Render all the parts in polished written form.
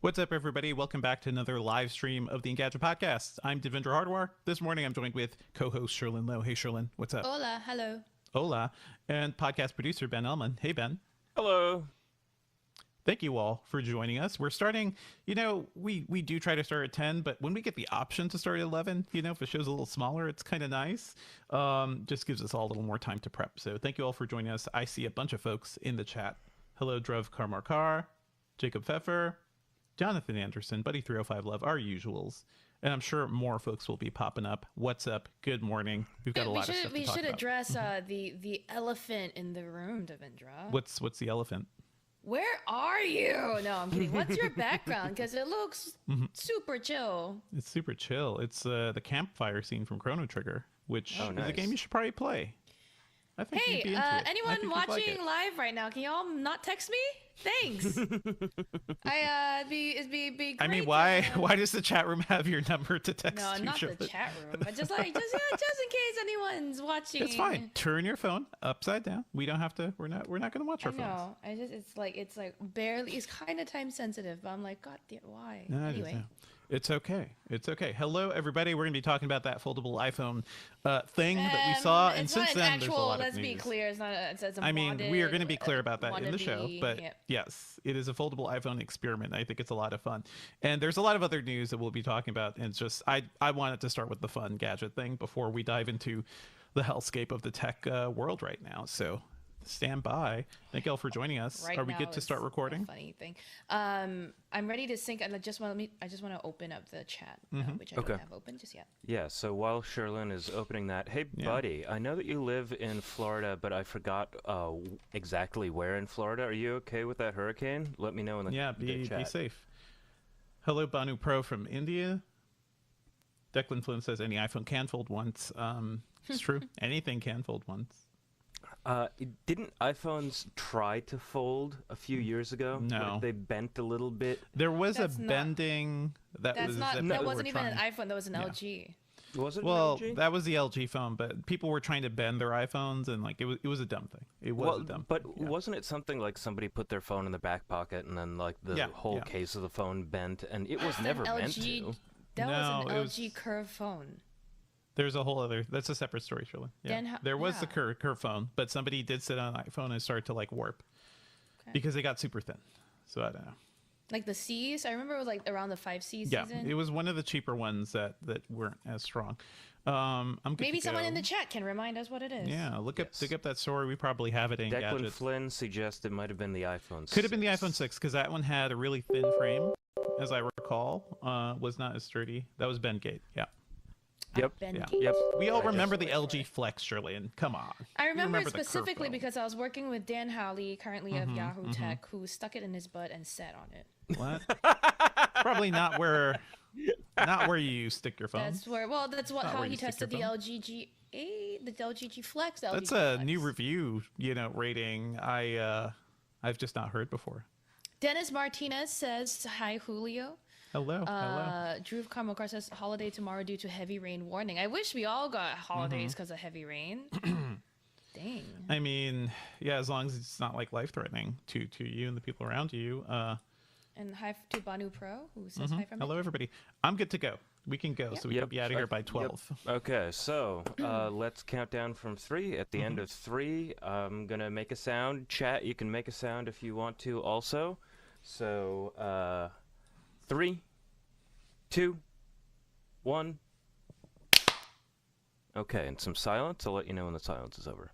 What's up, everybody? Welcome back to another live stream of the Engadget Podcast. I'm Devendra Hardwar. This morning, I'm joined with co-host Sherlyn Lowe. Hey, Sherlyn. What's up? Hola. Hello. Hola. And podcast producer Ben Ellman. Hey, Ben. Hello. Thank you all for joining us. We're starting, we do try to start at 10, but when we get the option to start at 11, if the show's a little smaller, it's kind of nice. Just gives us all a little more time to prep. So thank you all for joining us. I see a bunch of folks in the chat. Hello, Drev Karmarkar, Jacob Pfeffer, Jonathan Anderson, Buddy305 Love, our usuals. And I'm sure more folks will be popping up. What's up? Good morning. We've got a lot of stuff to talk about. We should address the elephant in the room, Devendra. What's the elephant? Where are you? No, I'm kidding. What's your background? Because it looks super chill. It's super chill. It's the campfire scene from Chrono Trigger, which is a game you should probably play. I think you'd be into it. Anyone watching live right now, can y'all not text me? Thanks. It'd be great. I mean, why does the chat room have your number to text you? No, not the chat room, but just in case anyone's watching. It's fine. Turn your phone upside down. We don't have to. We're not going to watch our phones. No, it's like barely. It's kind of time sensitive, but I'm like, God damn, why? No, anyway. It's okay. It's okay. Hello, everybody. We're going to be talking about that foldable iPhone thing that we saw, and since then, there's a lot of news. Let's be clear. It's not. It's a I mean, we are going to be clear about that in the show, but yep. Yes, it is a foldable iPhone experiment. I think it's a lot of fun, and there's a lot of other news that we'll be talking about. And it's just, I wanted to start with the fun gadget thing before we dive into the hellscape of the tech world right now. So stand by. Thank you all for joining us. Right, are we good to start recording? Funny thing. I'm ready to sync. I just want to open up the chat, which I don't have open just yet. Yeah. So while Sherlyn is opening that, hey buddy, I know that you live in Florida, but I forgot exactly where in Florida. Are you okay with that hurricane? Let me know in the chat. Be safe. Hello, Banu Pro from India. Declan Flynn says any iPhone can fold once. It's true. Anything can fold once. Didn't iPhones try to fold a few years ago? No. They bent a little bit. There was bending that wasn't even an iPhone. That was an LG. Was it? Well, an LG? that was the LG phone, but people were trying to bend their iPhones, and it was a dumb thing. It was a dumb but thing. wasn't it something like somebody put their phone in their back pocket and then like the whole case of the phone bent, and it was never meant to. That was an LG curved phone. There's a whole other. That's a separate story, Shirley. Yeah. There was the curve phone, but somebody did sit on an iPhone and start to warp because they got super thin. So I don't know. Like the C's, I remember it was around the 5C season. Yeah, it was one of the cheaper ones that weren't as strong. I'm good Maybe to someone go. in the chat can remind us what it is. Yeah, dig up that story. We probably have it in Declan Gadgets. Flynn suggests it might have been the iPhone 6. Could have been the iPhone 6 because that one had a really thin frame, as I recall. Was not as sturdy. That was Bendgate. Yeah. Yep. Yep. We all remember the LG Flex, Shirley, and come on. I remember it specifically because I was working with Dan Howley, currently of Yahoo Tech, who stuck it in his butt and sat on it. What? Probably not where you stick your phone. That's how he tested the LG G8, the LG G Flex. That's a new review, rating. I've just not heard before. Dennis Martinez says, "Hi, Julio." Hello. Drew Karmokar says, holiday tomorrow due to heavy rain warning. I wish we all got holidays because of heavy rain. Dang. I mean, yeah, as long as it's not life-threatening to you and the people around you. And hi to Banu Pro, who says hi from Hello, everybody. I'm good to go. We can go, so we can be out of here by 12. Yep. Okay, so let's count down from 3. At the end of 3, I'm going to make a sound. Chat, you can make a sound if you want to also. So, 3, 2, 1. Okay, and some silence. I'll let you know when the silence is over.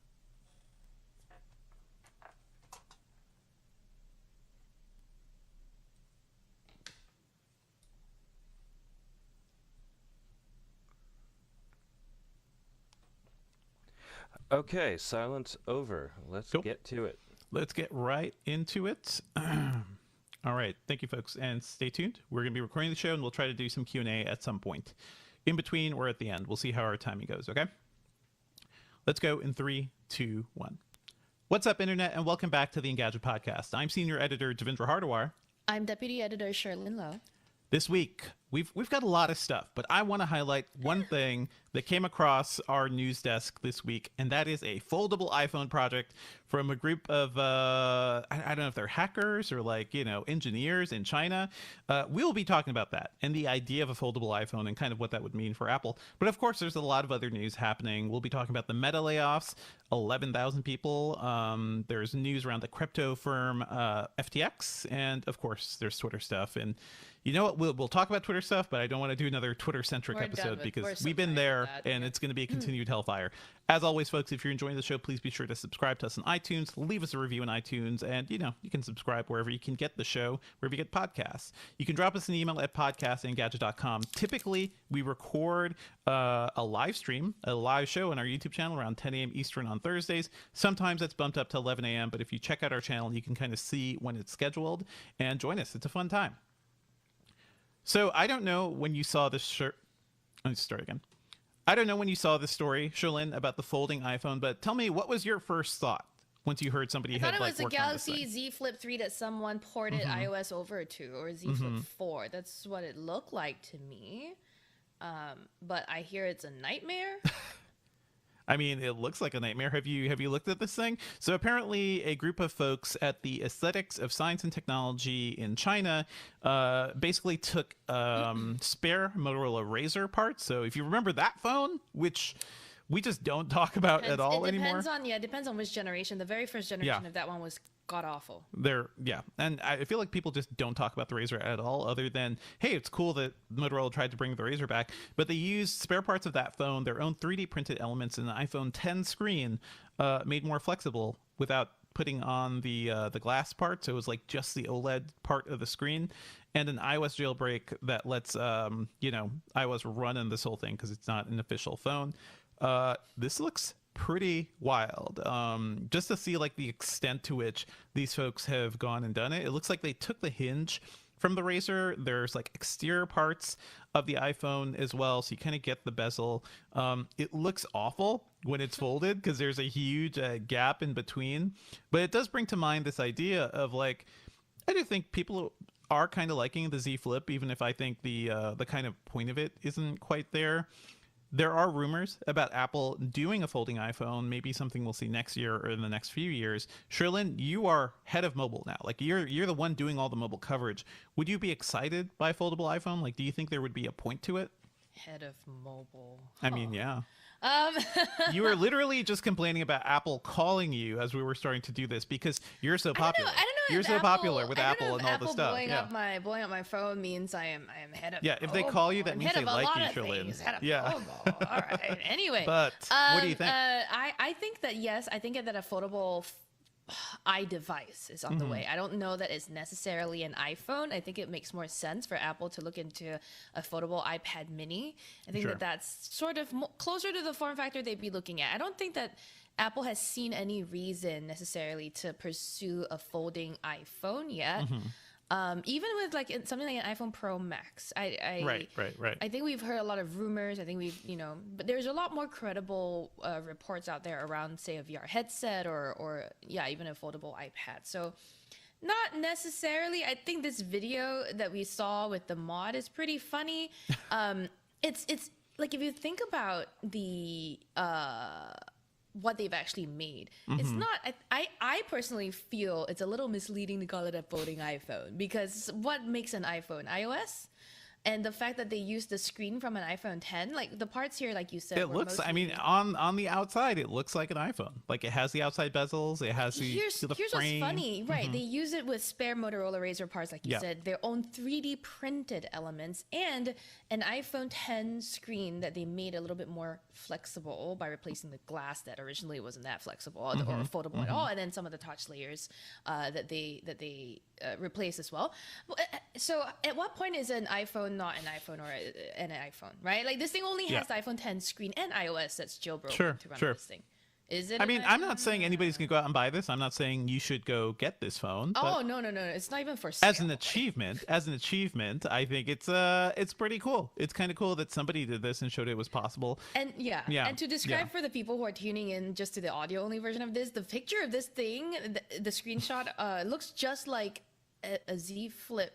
Okay, silence over. Let's get to it. Let's get right into it. All right. Thank you, folks. And stay tuned. We're going to be recording the show, and we'll try to do some Q&A at some point. In between or at the end. We'll see how our timing goes, okay? Let's go in 3, 2, 1. What's up, Internet, and welcome back to the Engadget Podcast. I'm Senior Editor Devendra Hardwar. I'm Deputy Editor Sherlyn Lowe. This week, we've got a lot of stuff, but I want to highlight one thing that came across our news desk this week, and that is a foldable iPhone project from a group of I don't know if they're hackers or like engineers in China. We'll be talking about that and the idea of a foldable iPhone and kind of what that would mean for Apple. But of course, there's a lot of other news happening. We'll be talking about the Meta layoffs, 11,000 people. There's news around the crypto firm FTX, and of course, there's Twitter stuff. And you know what? We'll talk about Twitter stuff, but I don't want to do another Twitter-centric episode because we've been there, and it's going to be a continued hellfire. As always, folks, if you're enjoying the show, please be sure to subscribe to us on iTunes, leave us a review on iTunes, and, you can subscribe wherever you can get the show, wherever you get podcasts. You can drop us an email at podcast@engadget.com. Typically, we record a live stream, a live show on our YouTube channel around 10 a.m. Eastern on Thursdays. Sometimes it's bumped up to 11 a.m., but if you check out our channel, you can kind of see when it's scheduled and join us. It's a fun time. So I don't know when you saw this Let's start again. I don't know when you saw this story, Sherlyn, about the folding iPhone, but tell me, what was your first thought once you heard somebody I had thought it was the worked on this Galaxy thing? Z Flip 3 that someone ported iOS over to, or Z Flip 4. That's what it looked like to me. But I hear it's a nightmare. I mean, it looks like a nightmare. Have you looked at this thing? So apparently a group of folks at the Aesthetics of Science and Technology in China basically took spare Motorola Razr parts. So if you remember that phone, which we just don't talk about at all anymore. It depends on which generation. The very first generation of that one was god awful. And I feel like people just don't talk about the Razr at all, other than, hey, it's cool that Motorola tried to bring the Razr back, but they used spare parts of that phone, their own 3D printed elements in the iPhone 10 screen, made more flexible without putting on the glass part. So it was like just the OLED part of the screen, and an iOS jailbreak that lets iOS run in this whole thing because it's not an official phone. This looks pretty wild. Just to see like the extent to which these folks have gone and done it. It looks like they took the hinge from the Razr. There's like exterior parts of the iPhone as well, so you kind of get the bezel. It looks awful when it's folded because there's a huge gap in between, but it does bring to mind this idea of like, I do think people are kind of liking the Z Flip, even if I think the kind of point of it isn't quite there. There are rumors about Apple doing a folding iPhone, maybe something we'll see next year or in the next few years. Sherlyn, you are head of mobile now. Like you're the one doing all the mobile coverage. Would you be excited by a foldable iPhone? Like, do you think there would be a point to it? Head of mobile. I mean, yeah. You were literally just complaining about Apple calling you as we were starting to do this because you're so popular. I don't know. You're so popular with Apple and all the stuff. Blowing up my phone means I am head of. Yeah, if they call you, that means they like you, Sherlyn. Yeah. All right. Anyway, but what do you think? I think that yes. I think that a foldable iDevice is on the way. I don't know that it's necessarily an iPhone. I think it makes more sense for Apple to look into a foldable iPad mini. I think that that's sort of closer to the form factor they'd be looking at. I don't think that Apple has seen any reason necessarily to pursue a folding iPhone yet. Even with like something like an iPhone Pro Max, Right. I think we've heard a lot of rumors. I think but there's a lot more credible reports out there around, say, a VR headset or even a foldable iPad. So not necessarily. I think this video that we saw with the mod is pretty funny. It's like, if you think about the what they've actually made, it's not, I personally feel it's a little misleading to call it a folding iPhone, because what makes an iPhone? iOS? And the fact that they used the screen from an iPhone 10, like the parts here, like you said, it looks, I mean, on the outside, it looks like an iPhone. Like it has the outside bezels, it has here's the what's frame. funny, right? They use it with spare Motorola Razr parts, like you said, their own 3D printed elements, and an iPhone 10 screen that they made a little bit more flexible by replacing the glass that originally wasn't that flexible or foldable at all, and then some of the touch layers that they replaced as well. So at what point is an iPhone not an iPhone or an iPhone, right? Like this thing only has the iPhone 10 screen and iOS that's jailbroken to run this thing. Is it? I mean, I'm not saying anybody's gonna go out and buy this. I'm not saying you should go get this phone. Oh, no. It's not even for sale. As an achievement, I think it's pretty cool. It's kind of cool that somebody did this and showed it was possible. And and to describe for the people who are tuning in just to the audio only version of this, the picture of this thing, the screenshot looks just like a Z Flip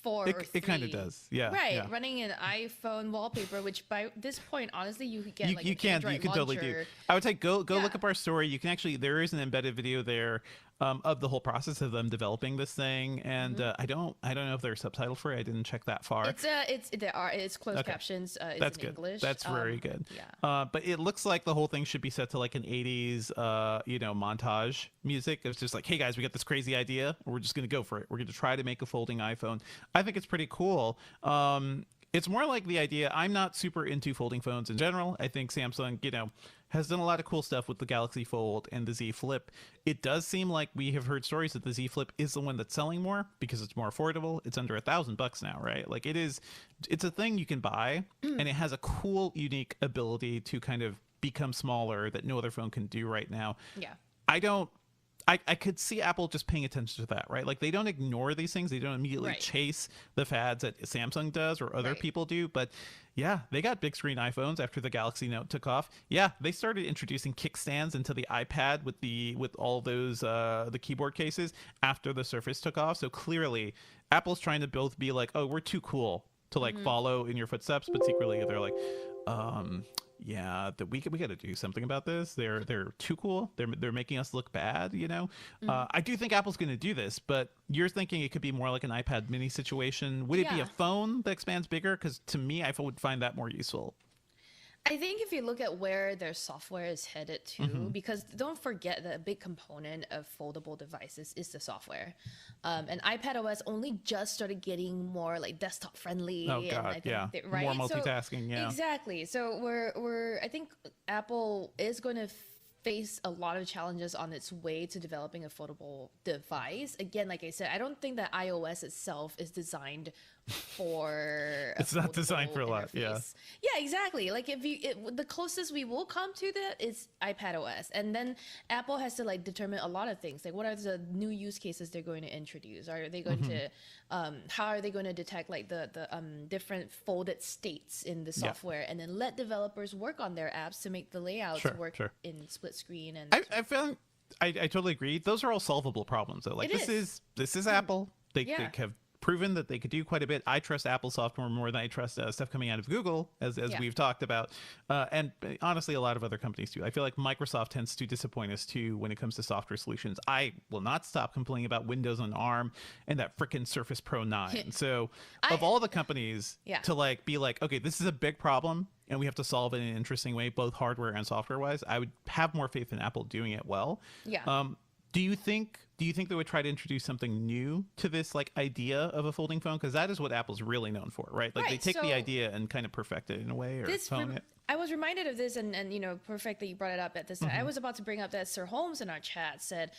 4 or 3. It kind of does. Yeah. Right, Yeah. running an iPhone wallpaper, which by this point, honestly, you could get like You an can Android totally do. launcher. I would say go look Yeah. up our story. You can actually, there is an embedded video there of the whole process of them developing this thing, and I don't know if there's subtitle for it. I didn't check that far. It's closed Okay. captions. It's That's in good. English. That's very good. Yeah. But it looks like the whole thing should be set to like an 80s, montage music. It's just like, hey guys, we got this crazy idea. We're just going to go for it. We're going to try to make a folding iPhone. I think it's pretty cool. It's more like the idea. I'm not super into folding phones in general. I think Samsung, has done a lot of cool stuff with the Galaxy Fold and the Z Flip. It does seem like we have heard stories that the Z Flip is the one that's selling more because it's more affordable. It's under $1,000 now, right? Like it's a thing you can buy, and it has a cool, unique ability to kind of become smaller that no other phone can do right now. Yeah. I could see Apple just paying attention to that, right? Like they don't ignore these things. They don't immediately Right. chase the fads that Samsung does or other Right. people do. But yeah, they got big screen iPhones after the Galaxy Note took off. Yeah, they started introducing kickstands into the iPad with all those the keyboard cases after the Surface took off. So clearly, Apple's trying to both be like, oh, we're too cool to like follow in your footsteps, but secretly they're like, yeah, that we got to do something about this. They're too cool. They're making us look bad. I do think Apple's going to do this, but you're thinking it could be more like an iPad Mini situation. Would it be Yeah. a phone that expands bigger? Because to me, I would find that more useful. I think if you look at where their software is headed to, because don't forget that a big component of foldable devices is the software. And iPad OS only just started getting more like desktop friendly. Oh and God, I think yeah, right? more multitasking. Yeah, Exactly. So I think Apple is going to face a lot of challenges on its way to developing a foldable device. Again, like I said, I don't think that iOS itself is designed for It's not designed for a lot, yeah. Yeah, exactly. Like the closest we will come to that is iPad OS, and then Apple has to like determine a lot of things, like what are the new use cases they're going to introduce. Are they going to how are they going to detect like the different folded states in the software, and then let developers work on their apps to make the layouts work in split screen. And I found I totally agree. Those are all solvable problems though. Like It this is Apple. They have proven that they could do quite a bit. I trust Apple software more than I trust stuff coming out of Google, as we've talked about. And honestly, a lot of other companies do. I feel like Microsoft tends to disappoint us too when it comes to software solutions. I will not stop complaining about Windows on ARM and that frickin' Surface Pro 9. So of all the companies to like be like, okay, this is a big problem and we have to solve it in an interesting way, both hardware and software wise, I would have more faith in Apple doing it well. Yeah. Do you think they would try to introduce something new to this like idea of a folding phone? Because that is what Apple's really known for, right? Like they take the idea and kind of perfect it in a way, or phone it. I was reminded of this, and perfect that you brought it up at this time. I was about to bring up that Sir Holmes in our chat said,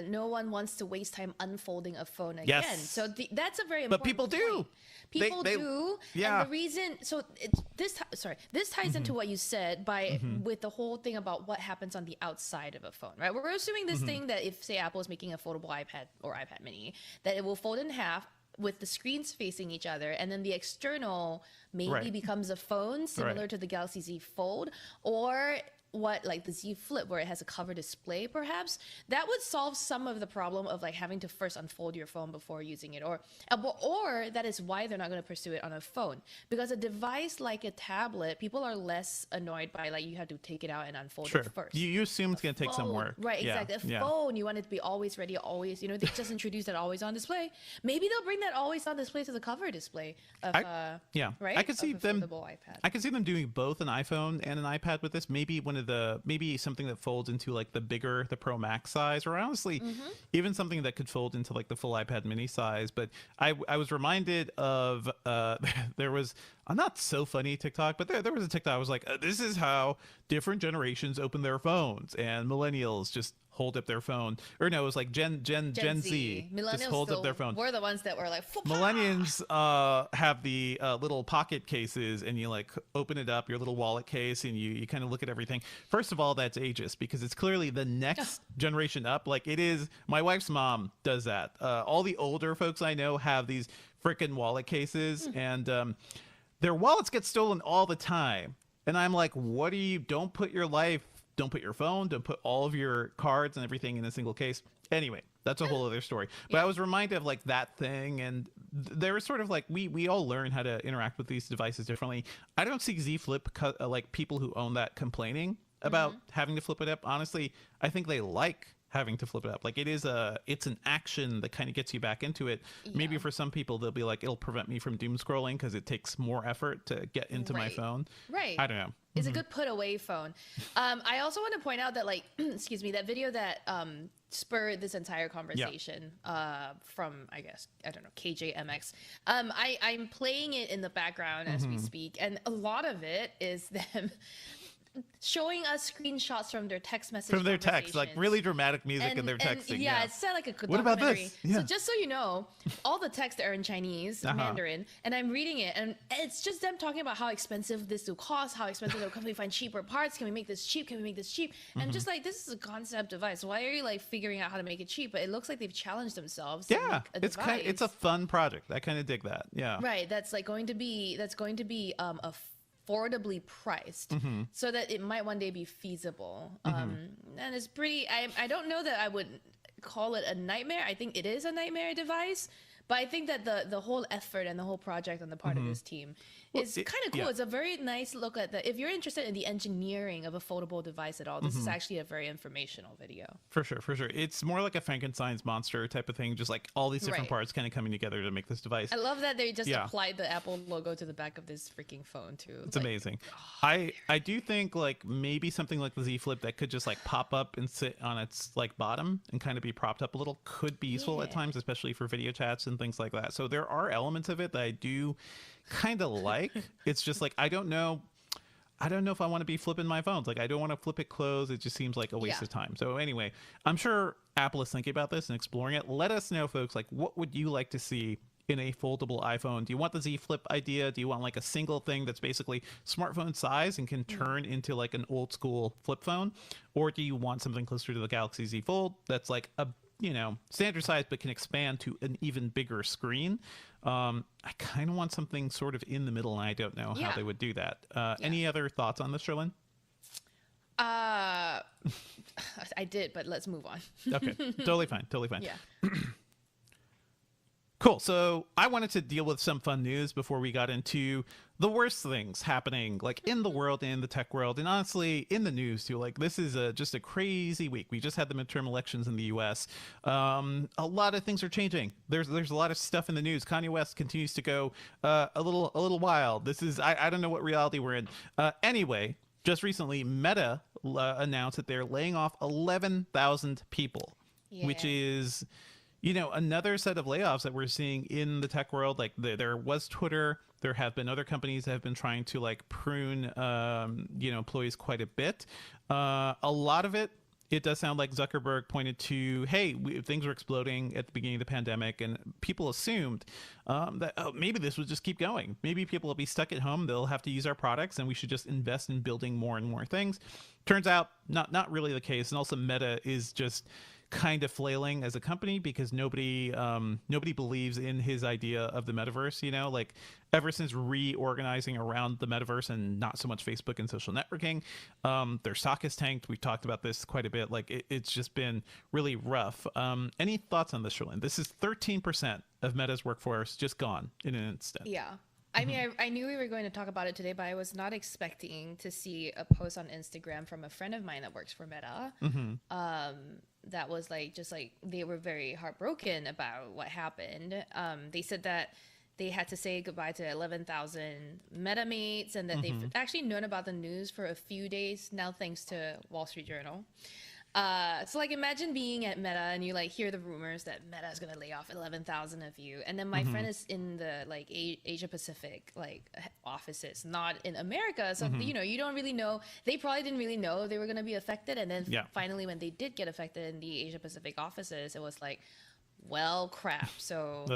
no one wants to waste time unfolding a phone again. Yes. So that's a very important But people do. point. People do. Yeah. And the reason, so this ties into what you said with the whole thing about what happens on the outside of a phone, right? We're assuming this thing that if, say, Apple is making a foldable iPad or iPad mini, that it will fold in half with the screens facing each other, and then the external maybe becomes a phone similar to the Galaxy Z Fold, or what, like the Z Flip, where it has a cover display, perhaps that would solve some of the problem of like having to first unfold your phone before using it, or that is why they're not going to pursue it on a phone, because a device like a tablet, people are less annoyed by like you have to take it out and unfold it first. You assume it's going to take some work, right? Exactly. A phone, you want it to be always ready, always. They just introduced that always on display. Maybe they'll bring that always on display to the cover display of right. I could see them. iPad. I could see them doing both an iPhone and an iPad with this. Maybe maybe something that folds into like the Pro Max size, or honestly, even something that could fold into like the full iPad mini size. But I was reminded of there was a not so funny TikTok, but there was a TikTok. I was like, this is how different generations open their phones, and millennials just hold up their phone, or no, it was like Gen Z just holds up their phone. We're the ones that were like, millennials have the little pocket cases, and you like open it up, your little wallet case, and you kind of look at everything. First of all, that's ageist, because it's clearly the next generation up. Like it is, my wife's mom does that. All the older folks I know have these freaking wallet cases, and their wallets get stolen all the time. And I'm like, don't put your phone, don't put all of your cards and everything in a single case. Anyway, That's a whole other story. But I was reminded of like that thing, and there was sort of like we all learn how to interact with these devices differently. I don't see Z Flip like people who own that complaining about having to flip it up. Honestly, I think they like having to flip it up. Like it's an action that kind of gets you back into it. Maybe for some people they'll be like, it'll prevent me from doom scrolling because it takes more effort to get into my phone. Right. I don't know. It's a good put away phone. I also want to point out that like excuse me, that video that spurred this entire conversation from, I guess, I don't know, KJMX. I'm playing it in the background as we speak, and a lot of it is them showing us screenshots from their text message from their text, like really dramatic music in their texting. Yeah, it's like a what about this? So just so you know, all the texts are in Chinese, Mandarin, and I'm reading it, and it's just them talking about how expensive this will cost, how expensive can we find cheaper parts, can we make this cheap, can we make this cheap? And I'm just like, this is a concept device. Why are you like figuring out how to make it cheap? But it looks like they've challenged themselves. To make a device. It's a fun project. I kind of dig that. Yeah. Right. That's going to be affordably priced so that it might one day be feasible. And it's pretty, I don't know that I would call it a nightmare. I think it is a nightmare device, but I think that the whole effort and the whole project on the part of this team is kind of cool. It's a very nice look at if you're interested in the engineering of a foldable device at all, this is actually a very informational video. For sure. It's more like a Frankenstein's monster type of thing, just like all these different parts kind of coming together to make this device. I love that they just applied the Apple logo to the back of this freaking phone too. It's like amazing. I do think like maybe something like the Z Flip that could just like pop up and sit on its like bottom and kind of be propped up a little could be useful at times, especially for video chats and things like that. So there are elements of it that I do kind of like. It's just like I don't know if I want to be flipping my phones. Like I don't want to flip it closed. It just seems like a waste of time. So anyway, I'm sure Apple is thinking about this and exploring it. Let us know, folks, like what would you like to see in a foldable iPhone? Do you want the Z Flip idea? Do you want like a single thing that's basically smartphone size and can turn into like an old school flip phone? Or do you want something closer to the Galaxy Z Fold that's like a standard size but can expand to an even bigger screen? I kind of want something sort of in the middle, and I don't know how they would do that. Any other thoughts on this, Sherlyn? I did, but let's move on. Okay, totally fine. Yeah. Cool. So I wanted to deal with some fun news before we got into the worst things happening, like in the world, in the tech world, and honestly in the news too. Like this is just a crazy week. We just had the midterm elections in the U.S. A lot of things are changing. There's a lot of stuff in the news. Kanye West continues to go a little wild. This is I don't know what reality we're in. Anyway, just recently, Meta announced that they're laying off 11,000 people, which is another set of layoffs that we're seeing in the tech world. Like there was Twitter. There have been other companies that have been trying to like prune, employees quite a bit. A lot of it does sound like Zuckerberg pointed to, hey, things were exploding at the beginning of the pandemic, and people assumed that maybe this would just keep going. Maybe people will be stuck at home. They'll have to use our products, and we should just invest in building more and more things. Turns out not really the case. And also Meta is just kind of flailing as a company because nobody believes in his idea of the metaverse. Like ever since reorganizing around the metaverse and not so much Facebook and social networking, their stock has tanked. We've talked about this quite a bit. Like it's just been really rough. Any thoughts on this, Sherlyn? This is 13% of Meta's workforce just gone in an instant. Yeah. I mean, I knew we were going to talk about it today, but I was not expecting to see a post on Instagram from a friend of mine that works for Meta. That was like, just like, they were very heartbroken about what happened. They said that they had to say goodbye to 11,000 Meta mates, and that they've actually known about the news for a few days now, thanks to Wall Street Journal. So like imagine being at Meta and you like hear the rumors that Meta is going to lay off 11,000 of you. And then my friend is in the like Asia Pacific like offices, not in America. So, you don't really know. They probably didn't really know they were going to be affected. And then finally, when they did get affected in the Asia Pacific offices, it was like, well, crap. So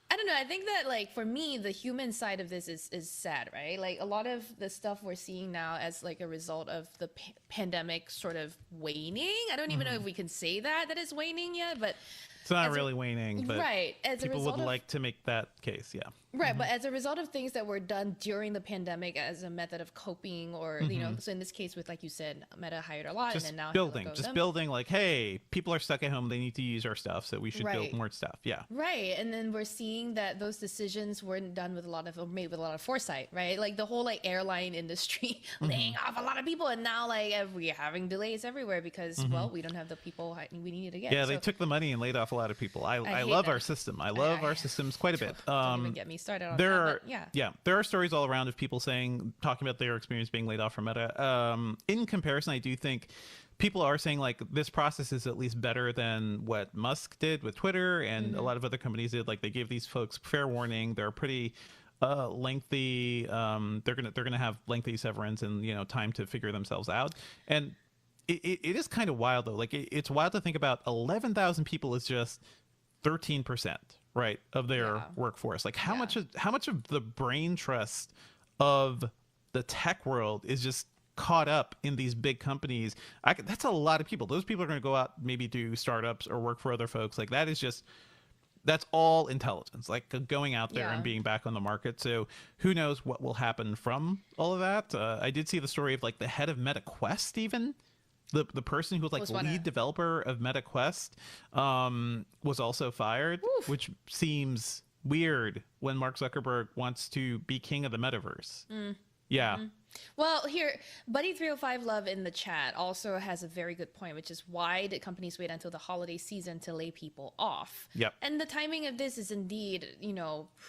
I don't know. I think that like for me, the human side of this is sad, right? Like a lot of the stuff we're seeing now as like a result of the pandemic sort of waning. I don't even know if we can say that it's waning yet, but it's not really waning. But right. As people a result would like to make that case. Yeah. Right, but as a result of things that were done during the pandemic as a method of coping, or you know, so in this case with, like you said, Meta hired a lot, Just and then now building, like, hey, people are stuck at home, they need to use our stuff, so we should build Right. more stuff. Yeah. Right, and then we're seeing that those decisions weren't done with a lot of, or made with a lot of foresight, right? Like the whole like airline industry laying off a lot of people, and now like we're having delays everywhere because well, we don't have the people we needed to get. Yeah, they So, took the money and laid off a lot of people. I hate love that. our system. I love our systems quite a bit. don't even get me started on There that. are But yeah. there are stories all around of people talking about their experience being laid off from Meta. In comparison, I do think people are saying like this process is at least better than what Musk did with Twitter and a lot of other companies did. Like they gave these folks fair warning. They're pretty lengthy. They're gonna have lengthy severance and time to figure themselves out. And it is kind of wild though. Like it's wild to think about 11,000 people is just 13%, right, of their workforce. Like how much of the brain trust of the tech world is just caught up in these big companies. That's a lot of people. Those people are going to go out, maybe do startups or work for other folks. Like that's all intelligence, like going out there and being back on the market. So who knows what will happen from all of that. I did see the story of like the head of MetaQuest, even the person who was like lead developer of MetaQuest was also fired. Oof. Which seems weird when Mark Zuckerberg wants to be king of the metaverse. Yeah. Well, here, Buddy305 Love in the chat also has a very good point, which is why did companies wait until the holiday season to lay people off? Yep. And the timing of this is indeed,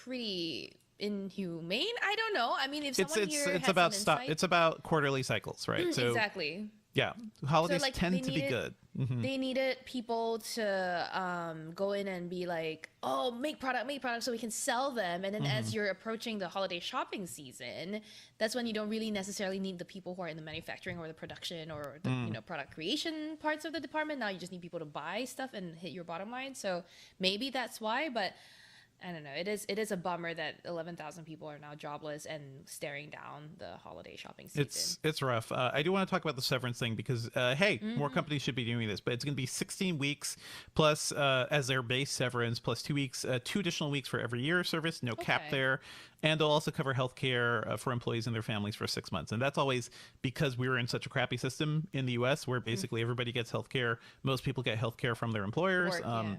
pretty inhumane. I don't know. I mean, if someone here has about some insight, it's about quarterly cycles, right? So exactly. yeah, holidays like, tend to be good. They needed people to go in and be like, oh, make product so we can sell them. And then as you're approaching the holiday shopping season, that's when you don't really necessarily need the people who are in the manufacturing or the production or the product creation parts of the department. Now you just need people to buy stuff and hit your bottom line. So maybe that's why, but I don't know. It is a bummer that 11,000 people are now jobless and staring down the holiday shopping season. It's rough. I do want to talk about the severance thing because hey, more companies should be doing this, but it's going to be 16 weeks plus as their base severance plus 2 weeks, 2 additional weeks for every year of service. No cap there. And they'll also cover healthcare for employees and their families for 6 months. And that's always because we were in such a crappy system in the U.S. where basically everybody gets healthcare. Most people get healthcare from their employers.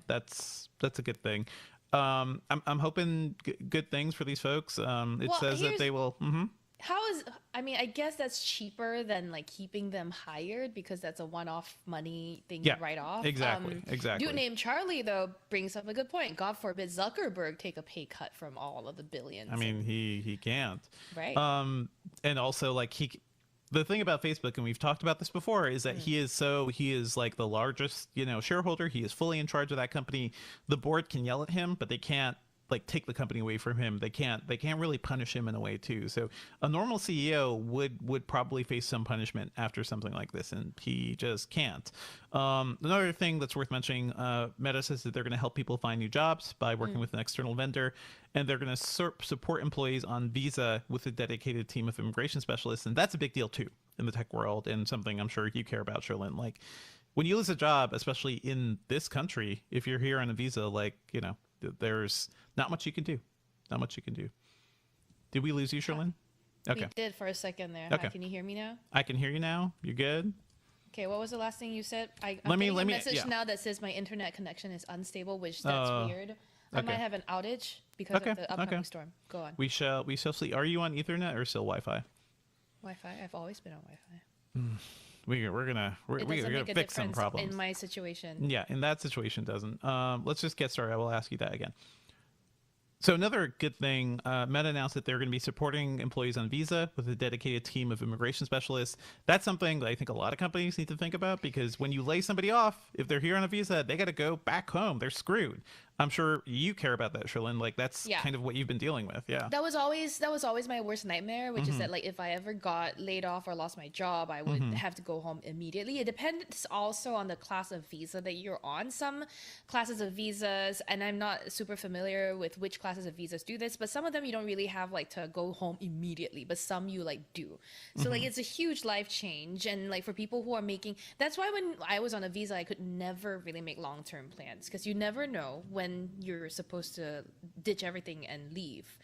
That's a good thing. I'm hoping good things for these folks. It says that they will. I guess that's cheaper than like keeping them hired because that's a one-off money thing to write off. Exactly. Dude named Charlie though brings up a good point. God forbid Zuckerberg take a pay cut from all of the billions. I mean, he can't. Right. And also like the thing about Facebook, and we've talked about this before, is that he is like the largest, shareholder. He is fully in charge of that company. The board can yell at him, but they can't like take the company away from him. They can't really punish him in a way too. So a normal CEO would probably face some punishment after something like this, and he just can't. Another thing that's worth mentioning, Meta says that they're going to help people find new jobs by working with an external vendor, and they're going to support employees on visa with a dedicated team of immigration specialists. And that's a big deal too in the tech world, and something I'm sure you care about, Sherlyn. Like when you lose a job, especially in this country, if you're here on a visa, like, there's not much you can do. Not much you can do. Did we lose you, Sherlyn? Okay. We did for a second there. Okay. Hi, can you hear me now? I can hear you now. You good? Okay, what was the last thing you said? I'm Let me- getting a message now that says my internet connection is unstable, which that's weird. I might have an outage because of the upcoming storm. Go on. We shall see. Are you on Ethernet or still Wi-Fi? Wi-Fi. I've always been on Wi-Fi. We're gonna fix some problems in my situation. Yeah, in that situation, it doesn't. Let's just get started. I will ask you that again. So another good thing, Meta announced that they're going to be supporting employees on visa with a dedicated team of immigration specialists. That's something that I think a lot of companies need to think about, because when you lay somebody off, if they're here on a visa, they got to go back home. They're screwed. I'm sure you care about that, Sherlyn. Like that's kind of what you've been dealing with. Yeah. That was always my worst nightmare, which is that like if I ever got laid off or lost my job, I would have to go home immediately. It depends also on the class of visa that you're on. Some classes of visas, and I'm not super familiar with which classes of visas do this, but some of them you don't really have like to go home immediately, but some you like do. So like it's a huge life change, and like for people who are making, that's why when I was on a visa, I could never really make long-term plans, because you never know when when you're supposed to ditch everything and leave.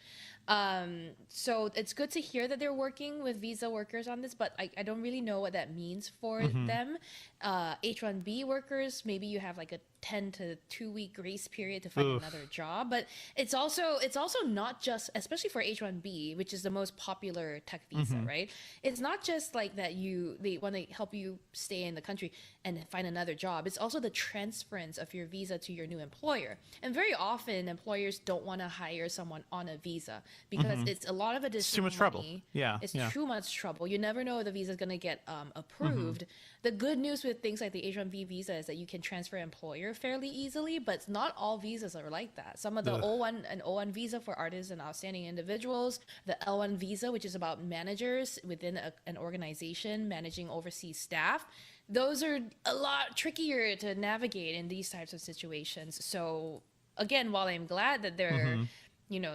So it's good to hear that they're working with visa workers on this, but I don't really know what that means for them. H-1B workers, maybe you have like a 10 to 2 week grace period to find another job, but it's also not just, especially for H-1B, which is the most popular tech visa, right? It's not just like that they want to help you stay in the country and find another job. It's also the transference of your visa to your new employer. And very often employers don't want to hire someone on a visa because it's a lot of additional It's too much trouble. Yeah. It's too much trouble. You never know if the visa is going to get approved. The good news with things like the H-1B visa is that you can transfer employer fairly easily, but not all visas are like that. Some of the O1 visa for artists and outstanding individuals, the L1 visa, which is about managers within an organization managing overseas staff, those are a lot trickier to navigate in these types of situations. So again, while I'm glad that they're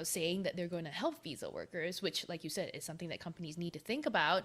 saying that they're going to help visa workers, which, like you said, is something that companies need to think about,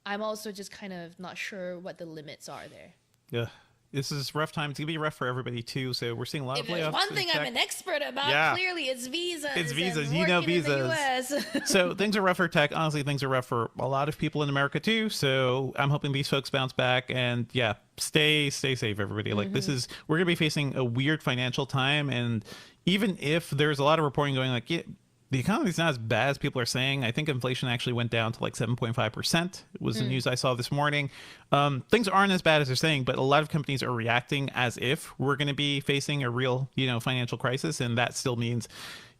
I'm also just kind of not sure what the limits are there. Yeah. This is rough time. It's going to be rough for everybody, too. So we're seeing a lot of layoffs. If there's one thing I'm an expert about, clearly it's visas. It's visas. And You know working in the visas. US. So things are rough for tech. Honestly, things are rough for a lot of people in America, too. So I'm hoping these folks bounce back. And yeah, stay safe, everybody. Like we're going to be facing a weird financial time. And even if there's a lot of reporting going like, the economy's not as bad as people are saying. I think inflation actually went down to like 7.5%. It was the news I saw this morning. Things aren't as bad as they're saying, but a lot of companies are reacting as if we're going to be facing a real, financial crisis. And that still means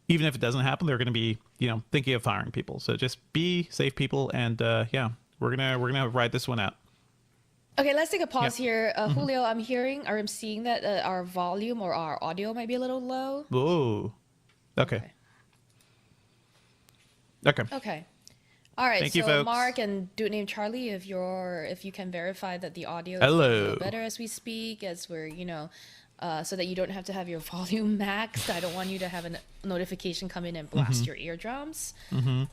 even if it doesn't happen, they're going to be, thinking of firing people. So just be safe, people. And we're going to ride this one out. Okay, let's take a pause here. Julio, I'm seeing that our volume or our audio might be a little low. Ooh. Okay. Okay. All right. Thank you, so folks. Mark and dude named Charlie, if you can verify that the audio is a Hello. little better as we speak, as we're so that you don't have to have your volume maxed. I don't want you to have a notification come in and blast your eardrums.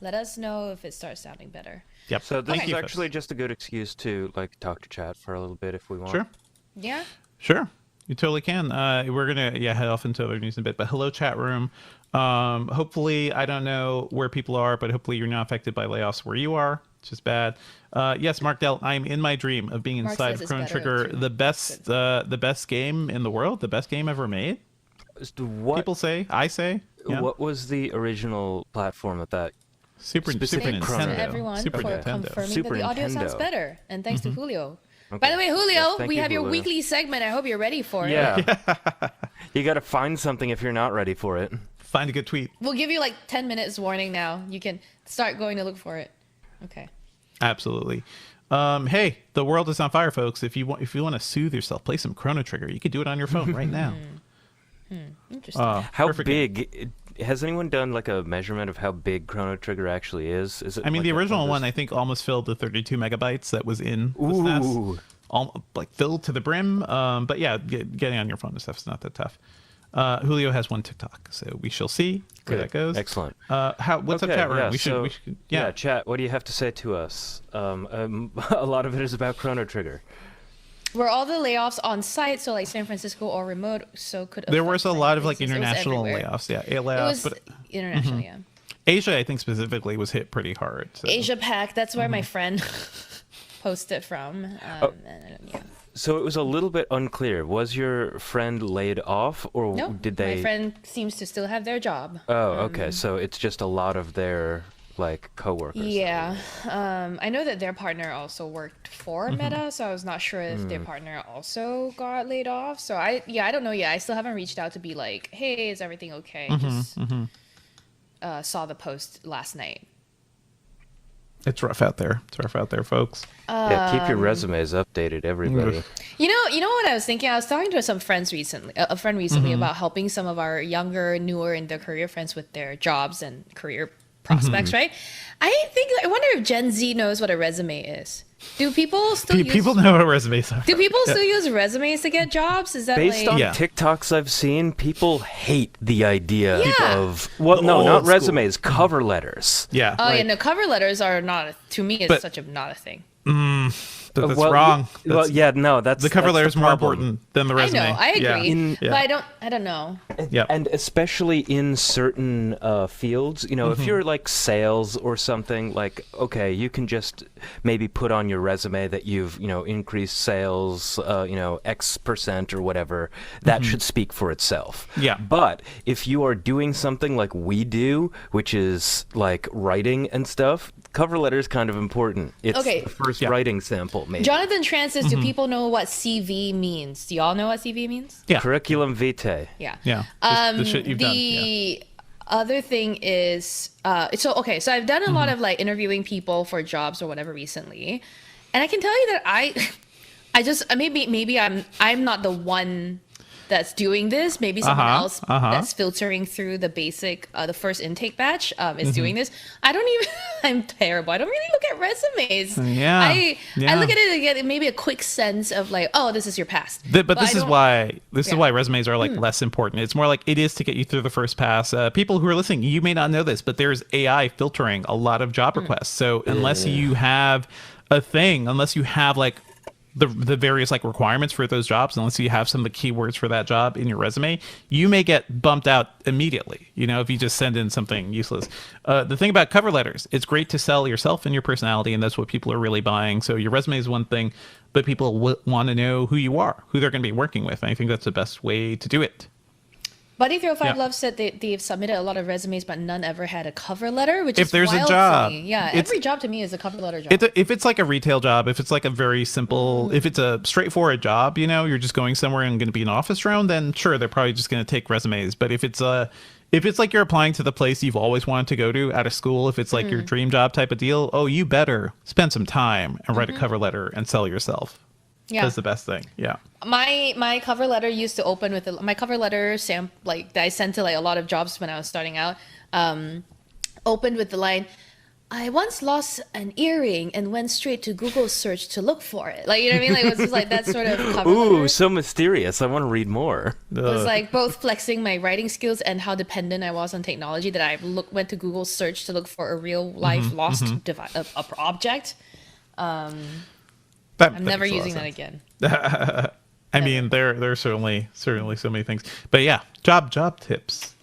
Let us know if it starts sounding better. Yep. So this Thank is you, actually just a good excuse to talk to chat for a little bit if we want. Sure. Yeah. Sure. You totally can. We're going to head off into other news in a bit, but hello, chat room. Hopefully, I don't know where people are, but hopefully you're not affected by layoffs where you are. It's just bad. Yes, Mark Dell, I'm in my dream of being Mark inside says of it's Chrono better Trigger, too. the best game in the world, the best game ever made. What People say, I say. Yeah. What was the original platform of that? Super specific Nintendo. Chrono? To everyone Super for Nintendo. confirming Super that the audio sounds Nintendo. better, and thanks to Julio. Okay. By the way, Julio, Yes, thank we you, have your Julio. weekly segment. I hope you're ready for it. Yeah. You got to find something if you're not ready for it. Find a good tweet. We'll give you like 10 minutes warning now. You can start going to look for it. Okay. Absolutely. Hey, the world is on fire, folks. If you want to soothe yourself, play some Chrono Trigger. You could do it on your phone right now. Interesting. How Perfect. big? Has anyone done like a measurement of how big Chrono Trigger actually is? Is it? I mean, like the a- original one one, of I think, almost filled the 32 megabytes that was in the those- SNES. Ooh. Like filled to the brim. But yeah, getting on your phone and stuff is not that tough. Julio has one TikTok, so we shall see where Good. that goes. Excellent. What's Okay, up, chat room? yeah, we should, yeah, chat. What do you have to say to us? A lot of it is about Chrono Trigger. Were all the layoffs on site, so like San Francisco or remote, so could There affect was a many lot of like places? It was international everywhere. layoffs. Yeah, It layoffs, was but international, yeah. Asia, I think specifically, was hit pretty hard. So. Asia Pac, that's where my friend posted from. And, yeah. So it was a little bit unclear. Was your friend laid off, or No, did they? my friend seems to still have their job. Oh, okay. So it's just a lot of their coworkers. Yeah, I know that their partner also worked for Meta, so I was not sure if their partner also got laid off. So I don't know yet. I still haven't reached out to be like, hey, is everything okay? Just saw the post last night. It's rough out there. Folks. Yeah, keep your resumes updated, everybody. You know what I was thinking? I was talking to some friends recently, a friend recently, about helping some of our younger, newer in their career friends with their jobs and career prospects, right? I wonder if Gen Z knows what a resume is. Do people still People know what resumes are. Do people still use resumes to get jobs? Is that Based like on Yeah. TikToks I've seen, people hate the idea Yeah. of no, old not school. resumes, cover letters. Yeah. Oh, yeah, no, cover letters are not, to me, it's But- such a not a thing. That's wrong. Well, yeah, no, that's the cover letter is more problem. important than the I resume. know, I agree, In- but I don't know. Yeah. And especially in certain fields, you know, if you're like sales or something, like, okay, you can just maybe put on your resume that you've, you know, increased sales, you know, X% or whatever. That should speak for itself. Yeah. But if you are doing something like we do, which is like writing and stuff, cover letter is kind of important. It's Okay. the first writing sample, maybe. Jonathan Tran says, do people know what CV means? Do y'all know what CV means? Yeah. Curriculum vitae. Yeah. Yeah. The shit you've done. Yeah. The other thing is, so I've done a lot of like interviewing people for jobs or whatever recently, and I can tell you that I just maybe I'm not the one that's doing this. Maybe someone else that's filtering through the basic, the first intake batch is doing this. I don't even. I'm terrible. I don't really look at resumes. Yeah. I look at it and get maybe a quick sense of like, oh, this is your past. But this is why Yeah. resumes are like less important. It's more like it is to get you through the first pass. People who are listening, you may not know this, but there's AI filtering a lot of job requests. So unless you have unless you have like the various like requirements for those jobs, unless you have some of the keywords for that job in your resume, you may get bumped out immediately, you know, if you just send in something useless. The thing about cover letters, it's great to sell yourself and your personality, and that's what people are really buying. So your resume is one thing, but people want to know who you are, who they're going to be working with, and I think that's the best way to do it. Buddy305 Love said they've submitted a lot of resumes, but none ever had a cover letter, which If is there's a wild to job, me. Yeah, it's- every job to me is a cover letter job. If it's like a retail job, if it's like a very simple, if it's a straightforward job, you know, you're just going somewhere and going to be an office drone, then sure, they're probably just going to take resumes. But if it's like you're applying to the place you've always wanted to go to out of school, if it's like your dream job type of deal, oh, you better spend some time and write a cover letter and sell yourself. Yeah. That's the best thing. Yeah. My cover letter used to open with my cover letter like that I sent to like a lot of jobs when I was starting out, opened with the line, "I once lost an earring and went straight to Google search to look for it." Like, you know what I mean? Like, it was just like that sort of cover Ooh, letter. so mysterious. I want to read more. It was like both flexing my writing skills and how dependent I was on technology that I went to Google search to look for a real life lost object. I'm never using that again. I mean, there are certainly so many things, but yeah, job tips.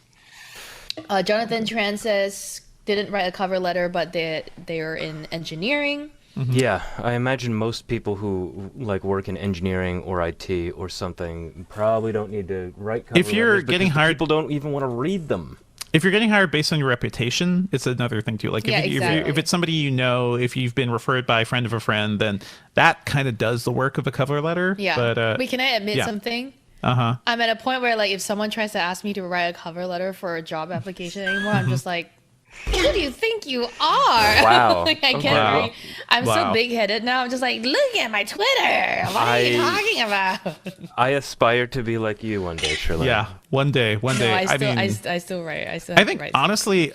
Jonathan Tran says didn't write a cover letter, but they're in engineering. Yeah, I imagine most people who like work in engineering or IT or something probably don't need to write cover If you're letters because getting hired- people don't even want to read them. If you're getting hired based on your reputation, it's another thing too. Like if it's somebody you know, if you've been referred by a friend of a friend, then that kind of does the work of a cover letter. Yeah. But Wait, can I admit something? I'm at a point where like if someone tries to ask me to write a cover letter for a job application anymore, I'm just like, who do you think you are? Wow. Like, I can't Wow. read. I'm Wow. so big-headed now. I'm just like, look at my Twitter. What are you talking about? I aspire to be like you one day, Shirley. yeah, one day. No, I mean, still write. I still I have to think write. honestly,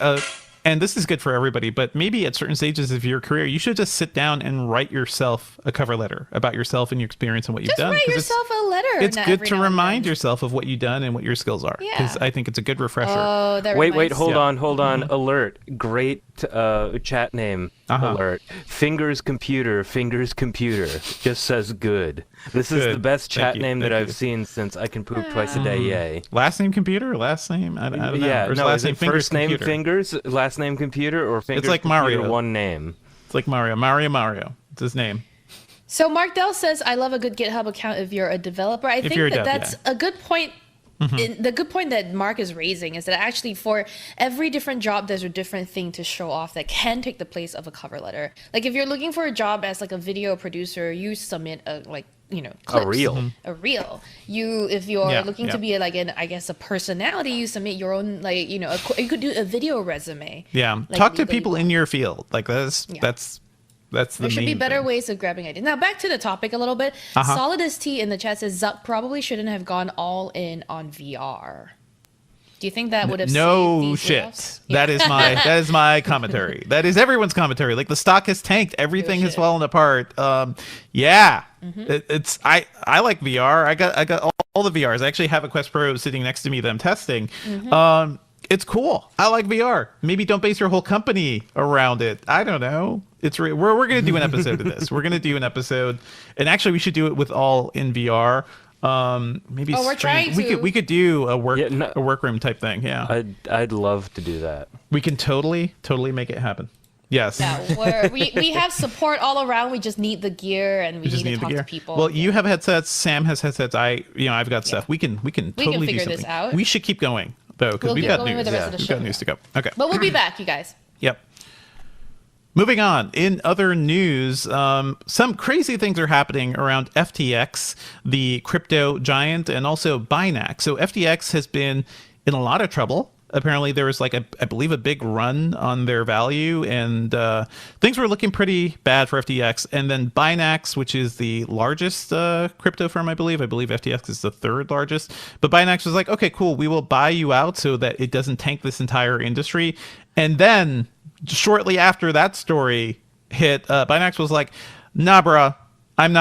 and this is good for everybody, but maybe at certain stages of your career, you should just sit down and write yourself a cover letter about yourself and your experience and what you've Just done. write 'cause yourself a letter. It's good every to now and remind then. yourself of what you've done and what your skills are. Because Yeah. I think it's a good refresher. Oh, that Wait, reminds hold Yeah. on, hold on. Alert. Great chat name. Alert. Fingers computer. Just says good. This is the Good. best Thank chat you, name thank that you. I've seen since I can poop twice a day. Yay. Last name computer? Last name? I don't know. Yeah, Or is no, last is name it Fingers first name computer? Fingers, last name computer, or Fingers like computer, Mario. one name? It's like Mario. It's his name. So Mark Dell says, "I love a good GitHub account if you're a developer." I think you're a that dev, that's a good point. The good point that Mark is raising is that actually for every different job, there's a different thing to show off that can take the place of a cover letter. Like if you're looking for a job as like a video producer, you submit a clips, reel. a reel. If you're Yeah, looking yeah. to be like a personality, you submit your own you could do a video resume. Yeah. Like Talk to legally people in your field. Like that's the There should be main better thing. ways of grabbing ideas. Now back to the topic a little bit. Solidus T in the chat says Zuck probably shouldn't have gone all in on VR. Do you think that would have No saved these shit. layoffs? That is my commentary. That is everyone's commentary. Like the stock has tanked. Everything has shit. fallen apart. Yeah. It's I like VR. I got all the VRs. I actually have a Quest Pro sitting next to me that I'm testing. It's cool. I like VR. Maybe don't base your whole company around it. I don't know. We're gonna do an episode of this. We're gonna do an episode, and actually we should do it with all in VR. Maybe we're trying to. We could do a workroom type thing. Yeah, I'd love to do that. we can totally make it happen. Yes. Yeah, we have support all around. We just need the gear, and we need to talk to people. Well, you have headsets. Sam has headsets. I've got stuff. We can totally figure do something. this out. We should keep going though, because We'll we've keep got going news. with the rest of the We've show. got news to go. Okay. But we'll be back, you guys. Yep. Moving on, in other news, some crazy things are happening around FTX, the crypto giant, and also Binance. So FTX has been in a lot of trouble. Apparently, there was I believe, a big run on their value, and things were looking pretty bad for FTX. And then Binance, which is the largest crypto firm, I believe FTX is the third largest. But Binance was like, okay, cool, we will buy you out so that it doesn't tank this entire industry. And then shortly after that story hit, Binance was like, nah, bruh, I'm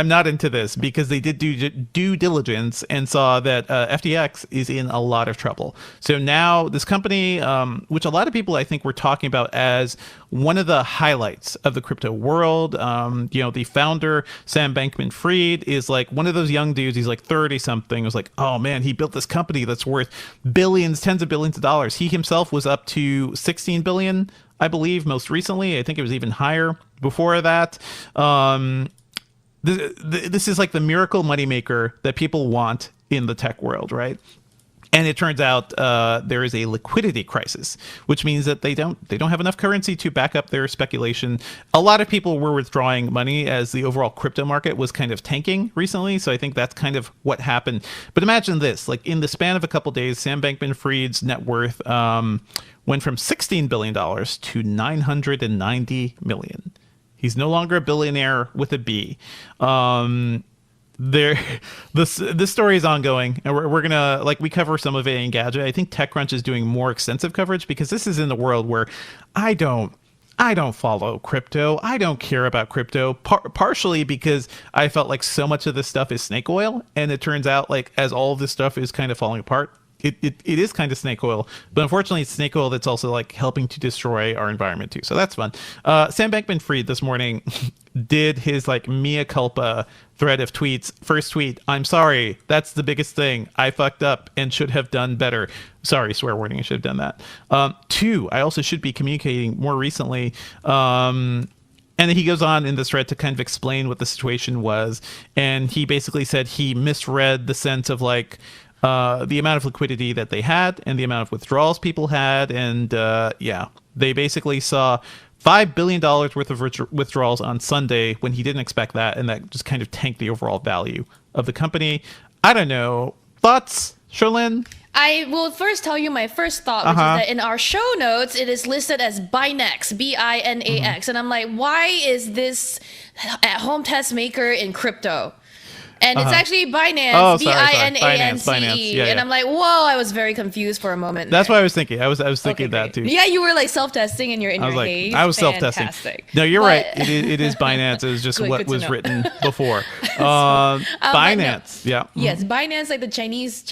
not into this, because they did due diligence and saw that FTX is in a lot of trouble. So now this company, which a lot of people I think were talking about as one of the highlights of the crypto world, the founder, Sam Bankman-Fried, is like one of those young dudes. He's like 30 something. Was like, oh man, he built this company that's worth billions, tens of billions of dollars. He himself was up to 16 billion, I believe, most recently. I think it was even higher before that. This is like the miracle moneymaker that people want in the tech world, right? And it turns out there is a liquidity crisis, which means that they don't have enough currency to back up their speculation. A lot of people were withdrawing money as the overall crypto market was kind of tanking recently. So I think that's kind of what happened. But imagine this, like in the span of a couple days, Sam Bankman-Fried's net worth went from $16 billion to $990 million. He's no longer a billionaire with a B. This story is ongoing, and we're gonna, we cover some of it in Engadget. I think TechCrunch is doing more extensive coverage, because this is in the world where I don't follow crypto. I don't care about crypto, partially because I felt like so much of this stuff is snake oil, and it turns out as all of this stuff is kind of falling apart, it is kind of snake oil, but unfortunately it's snake oil that's also helping to destroy our environment too. So that's fun. Sam Bankman-Fried this morning did his mea culpa thread of tweets. First tweet: I'm sorry, that's the biggest thing. I fucked up and should have done better. Sorry, swear warning, I should have done that. 2, I also should be communicating more recently. And then he goes on in this thread to kind of explain what the situation was. And he basically said he misread the sense of the amount of liquidity that they had and the amount of withdrawals people had. And they basically saw $5 billion worth of withdrawals on Sunday when he didn't expect that. And that just kind of tanked the overall value of the company. I don't know. Thoughts, Sherlyn? I will first tell you my first thought, which is that in our show notes, it is listed as Binax, B-I-N-A-X. And I'm like, why is this at-home test maker in crypto? And it's actually Binance, B-I-N-A-N-C-E. Yeah. And I'm like, whoa, I was very confused for a moment. That's what I was thinking. I was thinking that too. Yeah, you were self-testing in your haze. I was self-testing. No, you're right. It is Binance. It was just what was written before. Binance. Yeah. Yes, Binance, the Chinese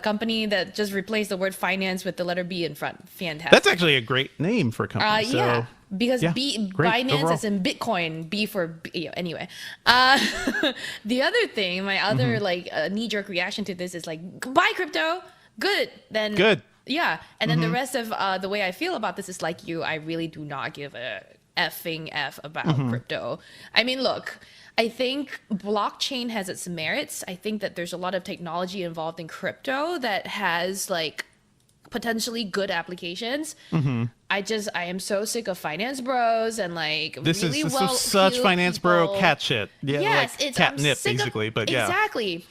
company that just replaced the word finance with the letter B in front. Fantastic. That's actually a great name for a company. Yeah. Because Binance overall. as in Bitcoin, B for anyway. The other thing, my other knee-jerk reaction to this is buy crypto, good. Then good. Yeah, and then the rest of the way I feel about this is like you. I really do not give a effing F about crypto. I mean, look. I think blockchain has its merits. I think that there's a lot of technology involved in crypto that has potentially good applications. I am so sick of finance bros and this really is such finance people. bro cat shit. Yeah, yes, it's catnip basically, but yeah. Exactly.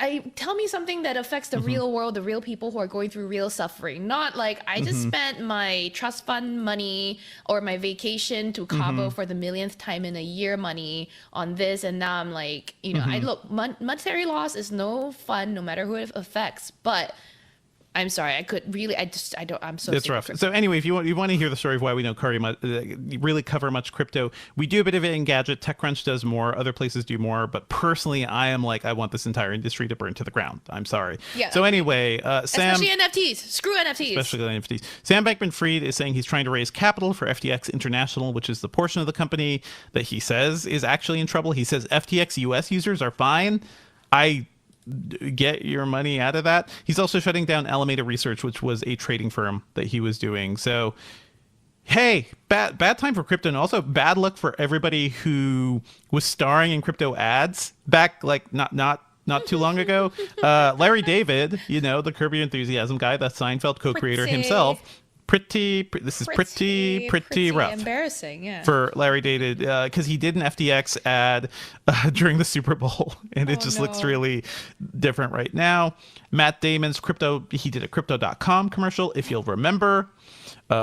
I tell me something that affects the real world, the real people who are going through real suffering. Not I just spent my trust fund money or my vacation to Cabo for the millionth time in a year money on this, and now I'm monetary loss is no fun no matter who it affects, but I'm sorry. I'm so It's sick of rough. crypto. So anyway, if you want to hear the story of why we don't really cover much crypto, we do a bit of it in Engadget. TechCrunch does more. Other places do more. But personally, I am like, I want this entire industry to burn to the ground. I'm sorry. Yeah. So anyway, Sam... Especially NFTs. Screw NFTs. Especially NFTs. Sam Bankman-Fried is saying he's trying to raise capital for FTX International, which is the portion of the company that he says is actually in trouble. He says FTX US users are fine. Get your money out of that. He's also shutting down Alameda Research, which was a trading firm that he was doing. So, hey, bad time for crypto, and also bad luck for everybody who was starring in crypto ads back, like not too long ago. Larry David, the Curb Your Enthusiasm guy, the Seinfeld co-creator himself. This is pretty rough. Embarrassing, yeah. For Larry David, because he did an FTX ad during the Super Bowl, and it just looks really different right now. Matt Damon's he did a Crypto.com commercial, if you'll remember.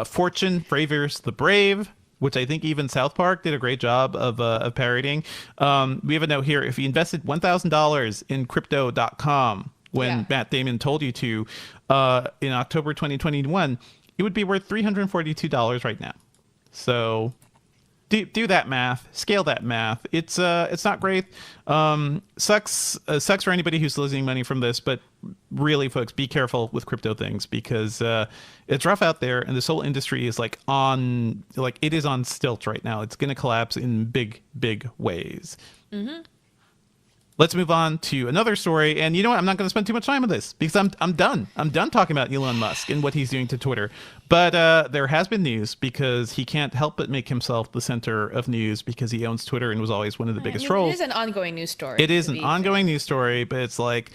Fortune favors the brave, which I think even South Park did a great job of parodying. We have a note here. If you invested $1,000 in Crypto.com when Matt Damon told you to in October 2021, it would be worth $342 right now. So do that math, scale that math. It's not great. Sucks for anybody who's losing money from this, but really, folks, be careful with crypto things, because it's rough out there, and this whole industry is it is on stilts right now. It's going to collapse in big ways. Mm-hmm. Let's move on to another story. And you know what? I'm not going to spend too much time on this because I'm done. I'm done talking about Elon Musk and what he's doing to Twitter. But there has been news, because he can't help but make himself the center of news because he owns Twitter and was always one of the biggest trolls. It is an ongoing news story. It is an ongoing news story, but it's like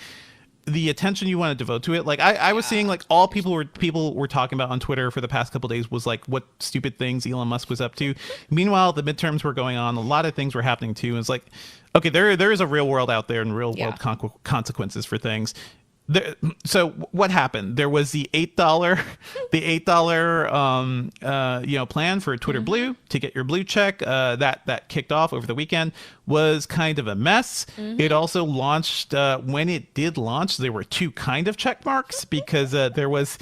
the attention you want to devote to it. Like I was seeing, like, all people were talking about on Twitter for the past couple of days was like what stupid things Elon Musk was up to. Meanwhile, the midterms were going on. A lot of things were happening too. And it's like, okay, there is a real world out there and real world consequences for things. So what happened? There was the $8 plan for Twitter Blue to get your blue check. That kicked off over the weekend, was kind of a mess. It also launched, when it did launch, there were two kind of check marks, because there was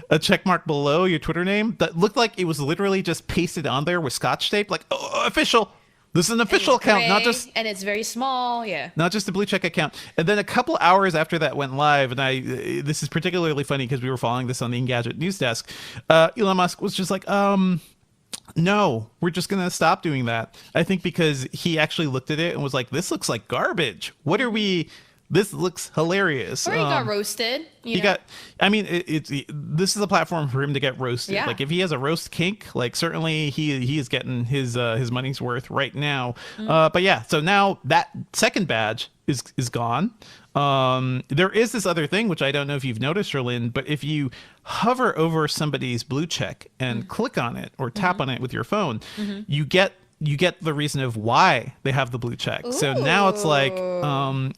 a check mark below your Twitter name that looked like it was literally just pasted on there with Scotch tape, like, official. This is an official account, not just... And it's very small, Not just a blue check account. And then a couple hours after that went live, and this is particularly funny because we were following this on the Engadget news desk, Elon Musk was just like, no, we're just going to stop doing that. I think because he actually looked at it and was like, this looks like garbage. What are we... This looks hilarious. Or he got roasted. This is a platform for him to get roasted. Yeah. Like, if he has a roast kink, like, certainly he is getting his money's worth right now. But yeah, so now that second badge is gone. There is this other thing, which I don't know if you've noticed, Sherlyn, but if you hover over somebody's blue check and click on it or tap on it with your phone, you get the reason of why they have the blue check. Ooh. So now it's like,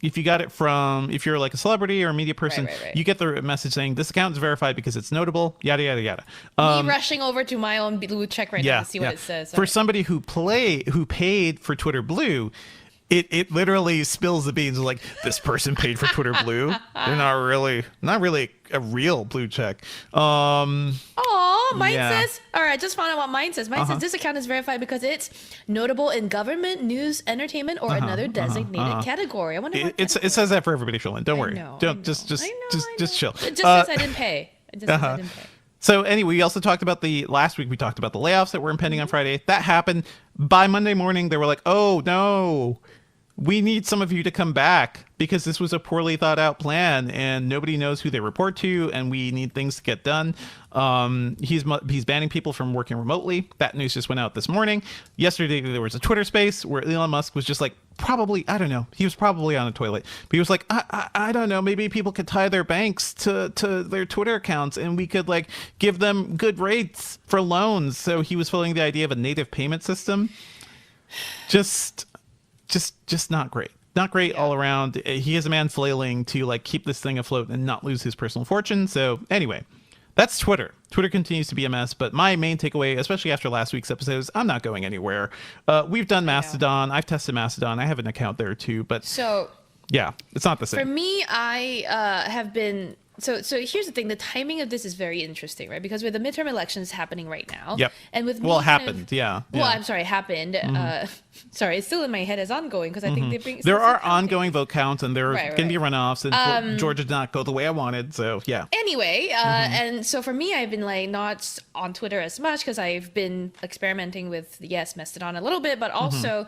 if you got it if you're like a celebrity or a media person, right. you get the message saying this account is verified because it's notable, yada, yada, yada. Me rushing over to my own blue check right now to see what it says. For somebody who paid for Twitter Blue, it literally spills the beans. Like, this person paid for Twitter Blue. They're not really a real blue check. Mine says, all right, I just found out what mine says. Mine says this account is verified because it's notable in government, news, entertainment, or another designated category. I wonder what it says that for everybody, Sherlyn. Don't worry. Just chill. It just says I didn't pay. So anyway, we also talked about last week we talked about the layoffs that were impending on Friday. That happened. By Monday morning, they were like, oh no, we need some of you to come back because this was a poorly thought out plan and nobody knows who they report to, and we need things to get done. He's banning people from working remotely. That news just went out this morning. Yesterday, there was a Twitter space where Elon Musk was just like, I don't know. He was probably on a toilet, but he was like, I don't know. Maybe people could tie their banks to their Twitter accounts and we could like give them good rates for loans. So he was floating the idea of a native payment system. Just not great. Not great all around. He is a man flailing to like keep this thing afloat and not lose his personal fortune. So anyway, that's Twitter. Twitter continues to be a mess, but my main takeaway, especially after last week's episode, is I'm not going anywhere. We've done Mastodon. I've tested Mastodon. I have an account there too, but so yeah, it's not the same. For me, I have been So here's the thing: the timing of this is very interesting, right? Because with the midterm elections happening right now, Yep. and with Well, it me kind happened, of- yeah. Well, yeah. I'm sorry, happened. Sorry, it's still in my head as ongoing because I think they bring. There still are counting. ongoing vote counts, and there Right, can be right. runoffs, and Georgia did not go the way I wanted, so yeah. Anyway, and so for me, I've been like not on Twitter as much because I've been experimenting with Mastodon a little bit, but also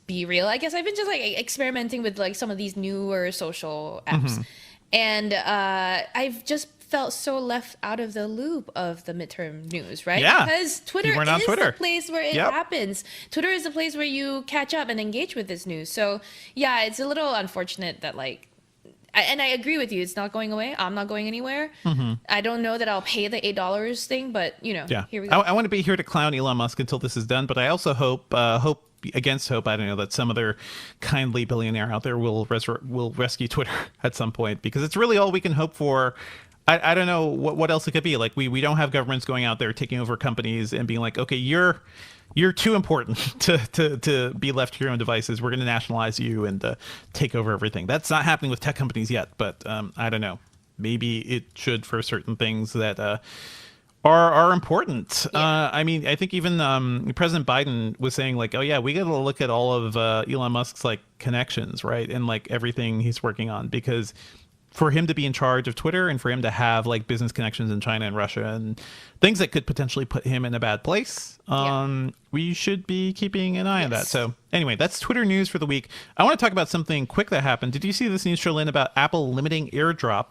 be real. I guess I've been just like experimenting with like some of these newer social apps, and I've just felt so left out of the loop of the midterm news, right? Yeah. Because Twitter You weren't on is Twitter. the place where it Yep. happens. Twitter is the place where you catch up and engage with this news. So yeah, it's a little unfortunate that like. And I agree with you. It's not going away. I'm not going anywhere. I don't know that I'll pay the $8 thing, but Yeah. here we go. I want to be here to clown Elon Musk until this is done, but I also hope against hope, I don't know, that some other kindly billionaire out there will rescue Twitter at some point, because it's really all we can hope for. I don't know what else it could be. Like we don't have governments going out there taking over companies and being like, okay, you're too important to be left to your own devices. We're going to nationalize you and take over everything. That's not happening with tech companies yet, but I don't know. Maybe it should for certain things that are important. Yeah. I mean, I think even President Biden was saying like, oh yeah, we got to look at all of Elon Musk's like connections, right, and like everything he's working on, because for him to be in charge of Twitter and for him to have like business connections in China and Russia and things that could potentially put him in a bad place, we should be keeping an eye on that. Yes. So anyway, that's Twitter news for the week. I want to talk about something quick that happened. Did you see this news, Charlene, about Apple limiting AirDrop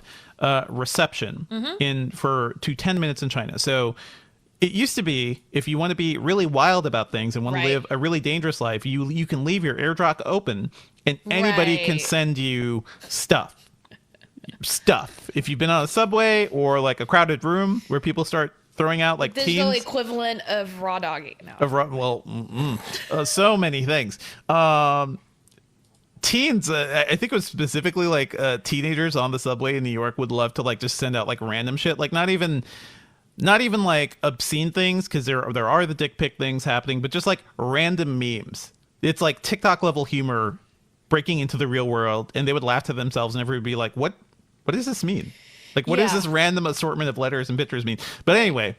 reception to 10 minutes in China? So it used to be, if you want to be really wild about things and want Right. to live a really dangerous life, you can leave your AirDrop open and anybody can Right. send you stuff. If you've been on a subway or like a crowded room where people start throwing out like Digital teens equivalent of raw dogging now. so many things. Teens, I think it was specifically like teenagers on the subway in New York would love to like just send out like random shit, like not even like obscene things, because there are the dick pic things happening, but just like random memes. It's like TikTok level humor breaking into the real world, and they would laugh to themselves and everybody would be like, what does this mean? Like, what does Yeah. this random assortment of letters and pictures mean? But anyway,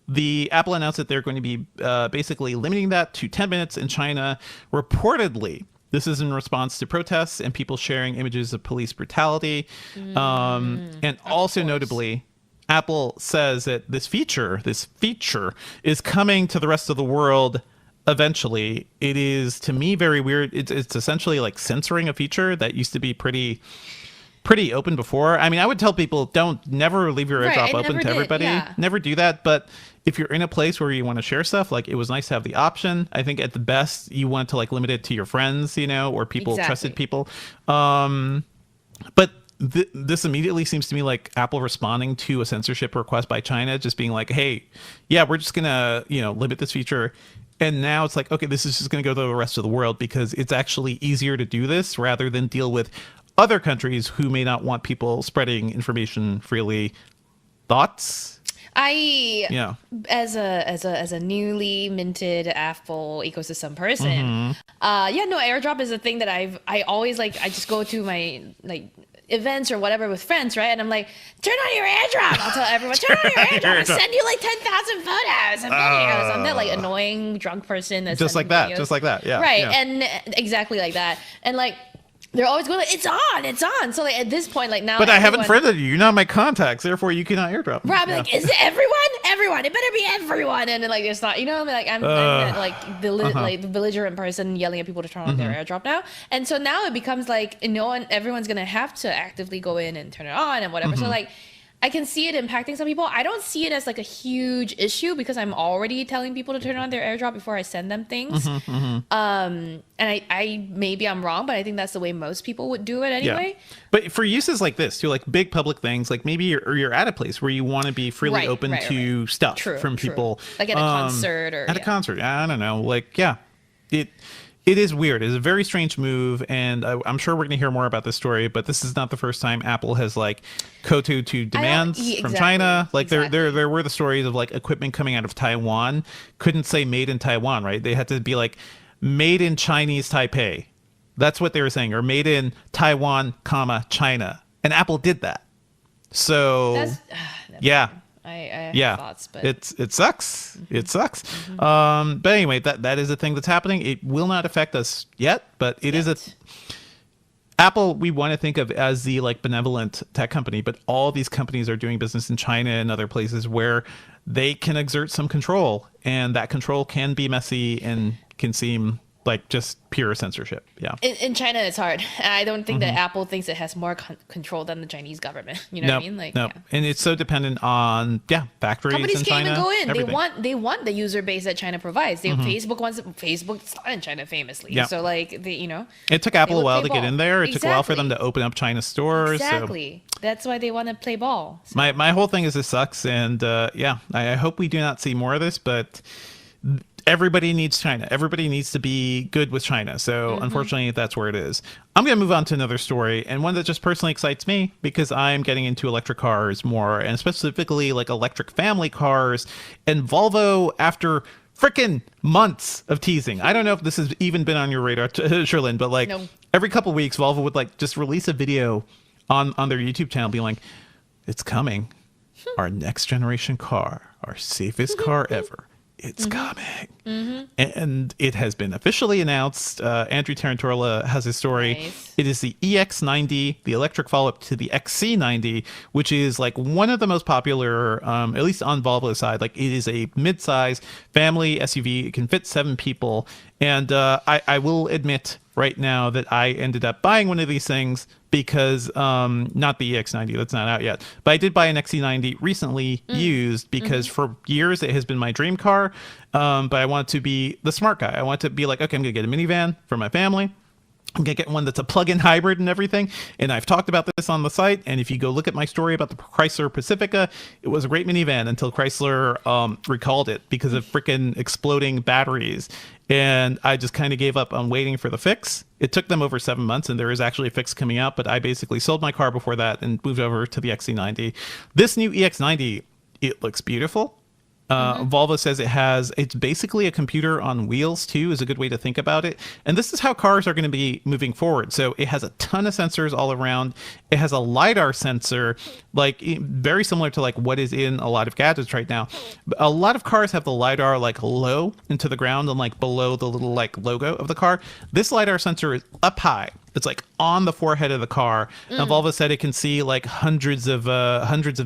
the Apple announced that they're going to be basically limiting that to 10 minutes in China. Reportedly, this is in response to protests and people sharing images of police brutality. And also notably, Apple says that this feature is coming to the rest of the world eventually. It is, to me, very weird. It's essentially like censoring a feature that used to be pretty open before. I mean, I would tell people never leave your Right, AirDrop I open never to did, everybody. yeah. Never do that. But if you're in a place where you want to share stuff, like, it was nice to have the option. I think at the best you want to like limit it to your friends, or people, trusted Exactly. people. But this immediately seems to me like Apple responding to a censorship request by China, just being like, hey, yeah, we're just gonna limit this feature. And now it's like, okay, this is just going to go to the rest of the world because it's actually easier to do this rather than deal with other countries who may not want people spreading information freely. Thoughts? Yeah. As a newly minted Apple ecosystem person, AirDrop is a thing that I always like. I just go to my like events or whatever with friends, right? And I'm like, turn on your AirDrop. I'll tell everyone, turn on your AirDrop. I'll send you like 10,000 photos and videos. I'm that like annoying drunk person that's Just like that. Yeah. Right. Yeah. And exactly like that. And like, they're always going like, it's on. So like at this point, like now, But I haven't friended you. You're not my contacts. Therefore, you cannot AirDrop. Right, I'll be like, is it everyone? Everyone. It better be everyone. And then like, it's not, I'm that, like the belligerent person yelling at people to turn on their AirDrop now. And so now it becomes like, everyone's going to have to actively go in and turn it on and whatever. So like, I can see it impacting some people. I don't see it as like a huge issue because I'm already telling people to turn on their AirDrop before I send them things. And I maybe I'm wrong, but I think that's the way most people would do it anyway. Yeah. But for uses like this, to like big public things, like maybe you're at a place where you want to be freely open to stuff from people. Like at a concert or at a concert. I don't know. Like, yeah, it is weird. It's a very strange move, and I'm sure we're going to hear more about this story. But this is not the first time Apple has like kowtowed to demands from China. Like there were the stories of like equipment coming out of Taiwan couldn't say made in Taiwan, right? They had to be like made in Chinese Taipei. That's what they were saying, or made in Taiwan, China. And Apple did that. So That's yeah. I Yeah, have thoughts, but it sucks. It sucks. But anyway, that is a thing that's happening. It will not affect us yet, but it is a Apple. We want to think of as the like benevolent tech company, but all these companies are doing business in China and other places where they can exert some control, and that control can be messy and can seem like just pure censorship. Yeah. in China, it's hard. I don't think that Apple thinks it has more control than the Chinese government. You know what I mean? Like, no, and it's so dependent on factories companies in can't China. even go in. Everything. They want the user base that China provides. Facebook's not in China famously. Yeah. So like It took Apple a would while play to get ball. in there. It took a while for them Exactly. to open up China stores. Exactly. That's why they want to play ball. So my whole thing is this sucks, and I hope we do not see more of this, but everybody needs China. Everybody needs to be good with China. So unfortunately, that's where it is. I'm going to move on to another story, and one that just personally excites me because I'm getting into electric cars more, and specifically like electric family cars. And Volvo, after freaking months of teasing, I don't know if this has even been on your radar, Sherlyn, but like No. every couple weeks, Volvo would like just release a video on their YouTube channel being like, it's coming. Our next generation car, our safest car ever. It's coming. And it has been officially announced. Andrew Tarantola has his story. Nice. It is the EX90, the electric follow-up to the XC90, which is like one of the most popular, at least on Volvo's side. Like it is a mid-size family SUV. It can fit 7 people. And I will admit right now that I ended up buying one of these things because not the EX90, that's not out yet, but I did buy an XC90 recently used because for years it has been my dream car, but I want to be the smart guy. I want to be like, okay, I'm gonna get a minivan for my family. I'm going to get one that's a plug-in hybrid and everything. And I've talked about this on the site. And if you go look at my story about the Chrysler Pacifica, it was a great minivan until Chrysler recalled it because of freaking exploding batteries. And I just kind of gave up on waiting for the fix. It took them over 7 months, and there is actually a fix coming out. But I basically sold my car before that and moved over to the XC90. This new EX90, it looks beautiful. Volvo says it's basically a computer on wheels too, is a good way to think about it. And this is how cars are going to be moving forward. So it has a ton of sensors all around. It has a LiDAR sensor, like very similar to like what is in a lot of gadgets right now. A lot of cars have the LiDAR like low into the ground and like below the little like logo of the car. This LiDAR sensor is up high. It's like on the forehead of the car. And Volvo said it can see like hundreds of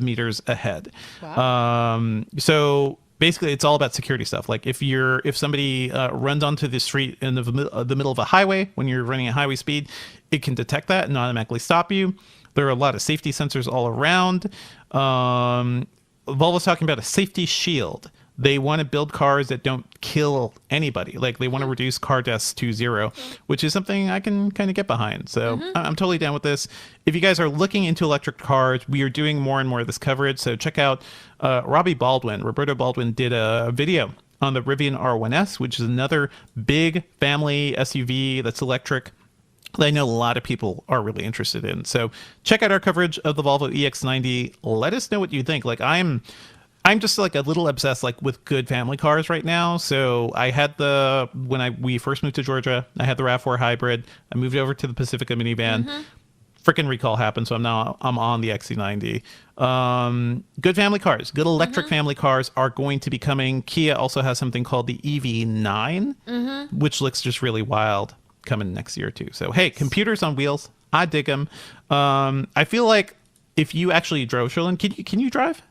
meters ahead. Wow. So basically it's all about security stuff. Like if somebody runs onto the street in the middle of a highway when you're running at highway speed, it can detect that and automatically stop you. There are a lot of safety sensors all around. Volvo's talking about a safety shield. They want to build cars that don't kill anybody. Like they want to reduce car deaths to 0, which is something I can kind of get behind. So I'm totally down with this. If you guys are looking into electric cars, we are doing more and more of this coverage. So check out Roberto Baldwin did a video on the Rivian R1S, which is another big family SUV that's electric that I know a lot of people are really interested in. So check out our coverage of the Volvo EX90. Let us know what you think. Like I'm just like a little obsessed like with good family cars right now. So I had when we first moved to Georgia, I had the RAV4 hybrid. I moved over to the Pacifica minivan. Freaking recall happened, so I'm on the XC90. Good family cars, good electric family cars are going to be coming. Kia also has something called the EV9, which looks just really wild, coming next year too. So hey, computers on wheels, I dig them. I feel like if you actually drove, Sherlyn, can you drive?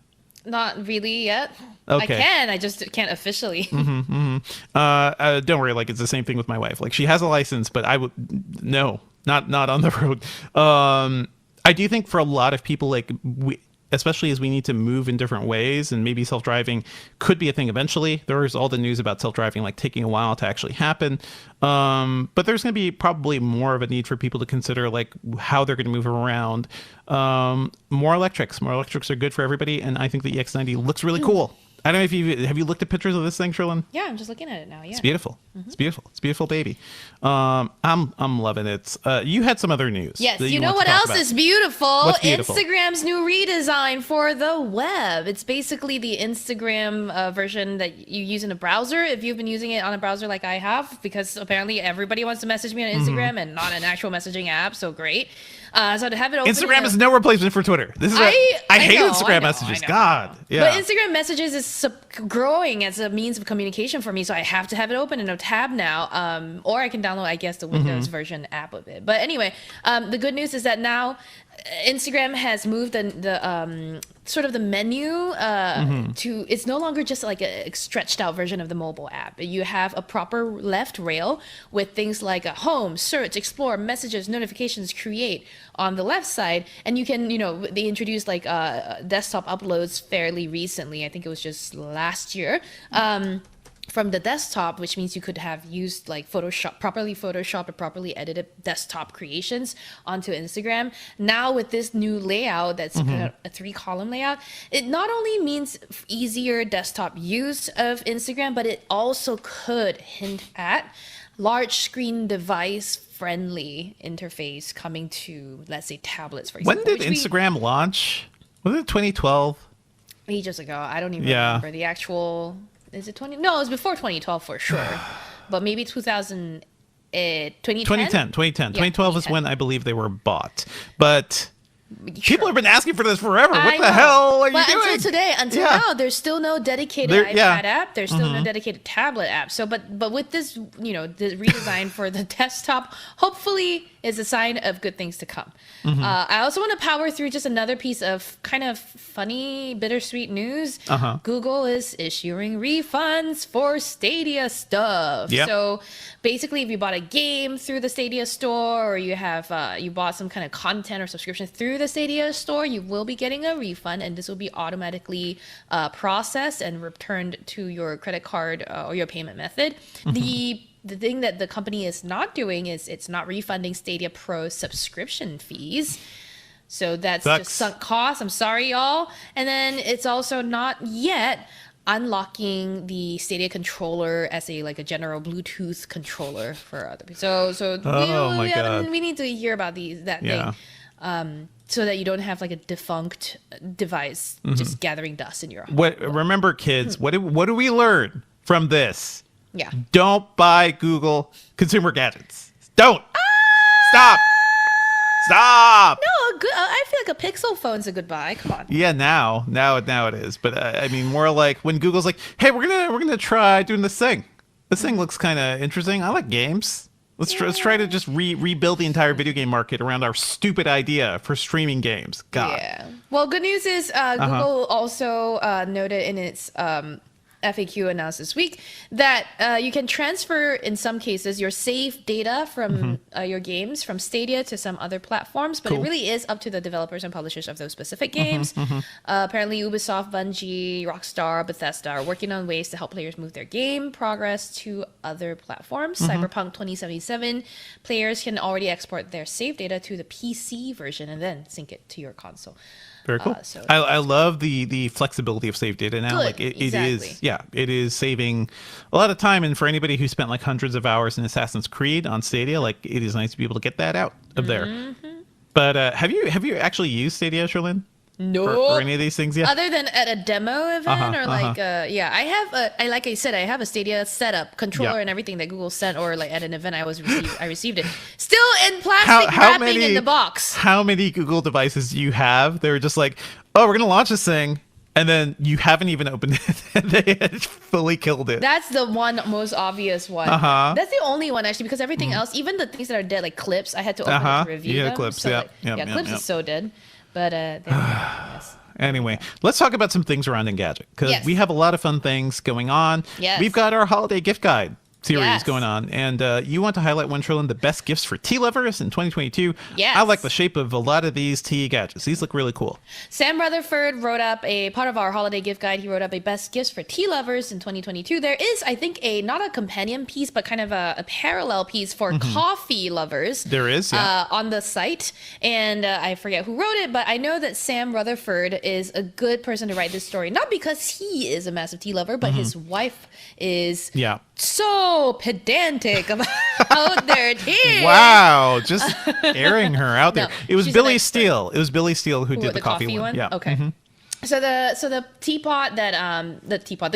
Not really yet. Okay. I can. I just can't officially. Don't worry. Like it's the same thing with my wife. Like she has a license, but I would no, not on the road. I do think for a lot of people, like especially as we need to move in different ways, and maybe self-driving could be a thing eventually. There's all the news about self-driving like taking a while to actually happen. But there's going to be probably more of a need for people to consider like how they're going to move around. More electrics are good for everybody, and I think the EX90 looks really cool. I don't know if have you looked at pictures of this thing, Sherlyn? Yeah, I'm just looking at it now. Yeah. It's beautiful. It's beautiful. It's a beautiful baby. I'm loving it. You had some other news. Yes, that you know want what to talk else about. is beautiful? What's beautiful? Instagram's new redesign for the web. It's basically the Instagram version that you use in a browser if you've been using it on a browser like I have, because apparently everybody wants to message me on Instagram and not an actual messaging app, so great. So to have it open Instagram is no replacement for Twitter. This is I hate know, Instagram messages. God, yeah. But Instagram messages is growing as a means of communication for me, so I have to have it open in a tab now. Or I can download, I guess, the Windows version app of it. But anyway, the good news is that now Instagram has moved the sort of the menu to, it's no longer just like a stretched out version of the mobile app. You have a proper left rail with things like a home, search, explore, messages, notifications, create on the left side. And you can, they introduced like desktop uploads fairly recently. I think it was just last year. From the desktop, which means you could have used like properly photoshopped or properly edited desktop creations onto Instagram. Now with this new layout that's a 3-column layout, it not only means easier desktop use of Instagram, but it also could hint at large screen device friendly interface coming to, let's say, tablets, for example. When did Instagram launch? Was it 2012? Ages ago. I don't even remember the actual... Is it 20? No, it was before 2012 for sure. But maybe 2010? 2010. 2012 is when I believe they were bought. But people have been asking for this forever. What the hell are you doing? Until now, there's still no dedicated iPad app. There's still no dedicated tablet app. So, but with this, the redesign for the desktop, hopefully is a sign of good things to come. I also want to power through just another piece of kind of funny, bittersweet news. Google is issuing refunds for Stadia stuff. So basically, if you bought a game through the Stadia store, or you have you bought some kind of content or subscription through the Stadia store, you will be getting a refund, and this will be automatically processed and returned to your credit card or your payment method. The thing that the company is not doing is it's not refunding Stadia Pro subscription fees. So that's just sunk costs. I'm sorry, y'all. And then it's also not yet unlocking the Stadia controller as a general Bluetooth controller for other people. So we need to hear about that thing. So that you don't have like a defunct device just gathering dust in your home. Remember, kids, what do we learn from this? Yeah. Don't buy Google consumer gadgets. Don't. Stop. Stop. No, I feel like a Pixel phone's a good buy. Come on. Yeah, now it is. But I mean, more like when Google's like, "Hey, we're gonna try doing this thing. This thing looks kind of interesting. I like games. Let's try to just rebuild the entire video game market around our stupid idea for streaming games." God. Yeah. Well, good news is Google also noted in its FAQ announced this week that you can transfer, in some cases, your saved data from your games from Stadia to some other platforms, but it really is up to the developers and publishers of those specific games. Apparently, Ubisoft, Bungie, Rockstar, Bethesda are working on ways to help players move their game progress to other platforms. Cyberpunk 2077 players can already export their saved data to the PC version and then sync it to your console. Very cool. I love the flexibility of save data now. Good, it is saving a lot of time. And for anybody who spent like hundreds of hours in Assassin's Creed on Stadia, like it is nice to be able to get that out of there. But have you actually used Stadia, Sherlyn? No. Or any of these things yet? Other than at a demo event I have a Stadia setup, controller and everything that Google sent, or like at an event I received it. Still in plastic wrapping in the box. How many Google devices do you have? They're just like, oh, we're going to launch this thing. And then you haven't even opened it, and they had fully killed it. That's the one most obvious one. That's the only one, actually, because everything else, even the things that are dead, like Clips, I had to open it to review them. Clips, so Clips is so dead. But Anyway, let's talk about some things around Engadget, because we have a lot of fun things going on. We've got our holiday gift guide series going on, and you want to highlight one, Trillion, the best gifts for tea lovers in 2022. I like the shape of a lot of these tea gadgets. These look really cool. Sam Rutherford wrote up a part of our holiday gift guide. He wrote up a best gifts for tea lovers in 2022. There is, I think, not a companion piece, but kind of a parallel piece for coffee lovers. There is, on the site, and I forget who wrote it, but I know that Sam Rutherford is a good person to write this story, not because he is a massive tea lover, but his wife is so pedantic about their tea. Wow, just airing her out there. No, it was Billy Steele. It was Billy Steele who did the coffee one. Okay. So the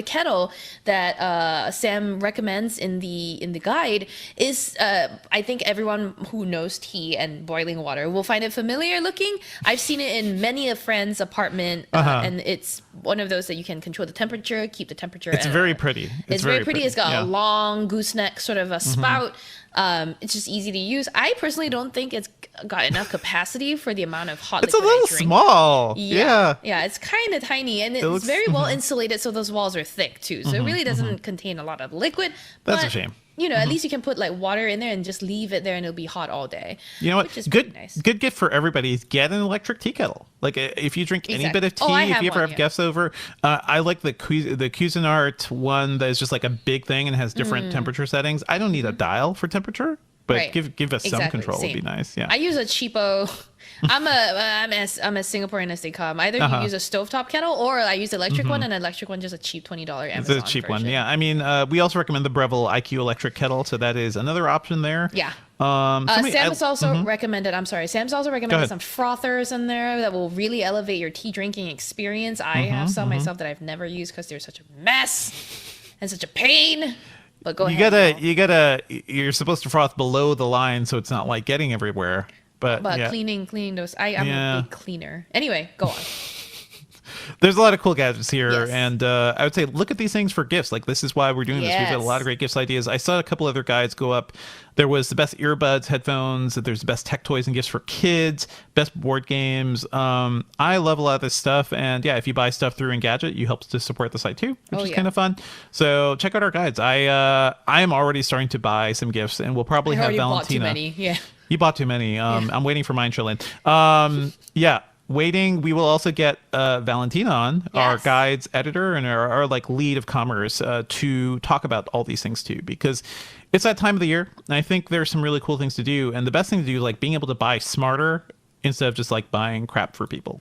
kettle that Sam recommends in the guide is I think everyone who knows tea and boiling water will find it familiar looking. I've seen it in many a friend's apartment, and it's one of those that you can control the temperature, keep the temperature. It's very pretty. It's very pretty. It's got a long gooseneck sort of a spout. It's just easy to use. I personally don't think it's got enough capacity for the amount of hot It's a liquid I little drink. small. Yeah, it's kind of tiny, and it's very well insulated, so those walls are thick too. So it really doesn't contain a lot of liquid. That's but, a shame. You know, at least you can put like water in there and just leave it there, and it'll be hot all day. You know what? Which is Good, nice. good gift for everybody is get an electric tea kettle. Like if you drink any bit of tea, I if have you ever one, have guests over, I like the Cuisinart one that is just like a big thing and has different temperature settings. I don't need a dial for temperature, but give us some control would be nice. Yeah. I use a cheapo. I'm as Singaporean as they come. Either you use a stovetop kettle, or I use the electric one, and an electric one just a cheap $20 Amazon It's a cheap version. one. Yeah. I mean, we also recommend the Breville IQ electric kettle, so that is another option there. Yeah. Sam's also recommended. I'm sorry. Sam's also recommended ahead. some frothers in there that will really elevate your tea drinking experience. I have some myself that I've never used because they're such a mess and such a pain. But go ahead. You're supposed to froth below the line so it's not like getting everywhere. But yeah. cleaning those. I'm a big cleaner. Anyway, go on. There's a lot of cool gadgets here, Yes. and I would say look at these things for gifts. Like this is why we're doing this. We've got a lot of great gifts ideas. I saw a couple other guides go up. There was the best earbuds, headphones. There's the best tech toys and gifts for kids, best board games. I love a lot of this stuff, and yeah, if you buy stuff through Engadget, you help to support the site too, which is kind of fun. So check out our guides. I am already starting to buy some gifts, and we'll probably have Valentina. Bought too many. Yeah. You bought too many. I'm waiting for mine, Sherlyn. Yeah. Waiting. We will also get Valentina on, our guides editor and our like lead of commerce, to talk about all these things too, because it's that time of the year. And I think there's some really cool things to do. And the best thing to do is like being able to buy smarter instead of just like buying crap for people.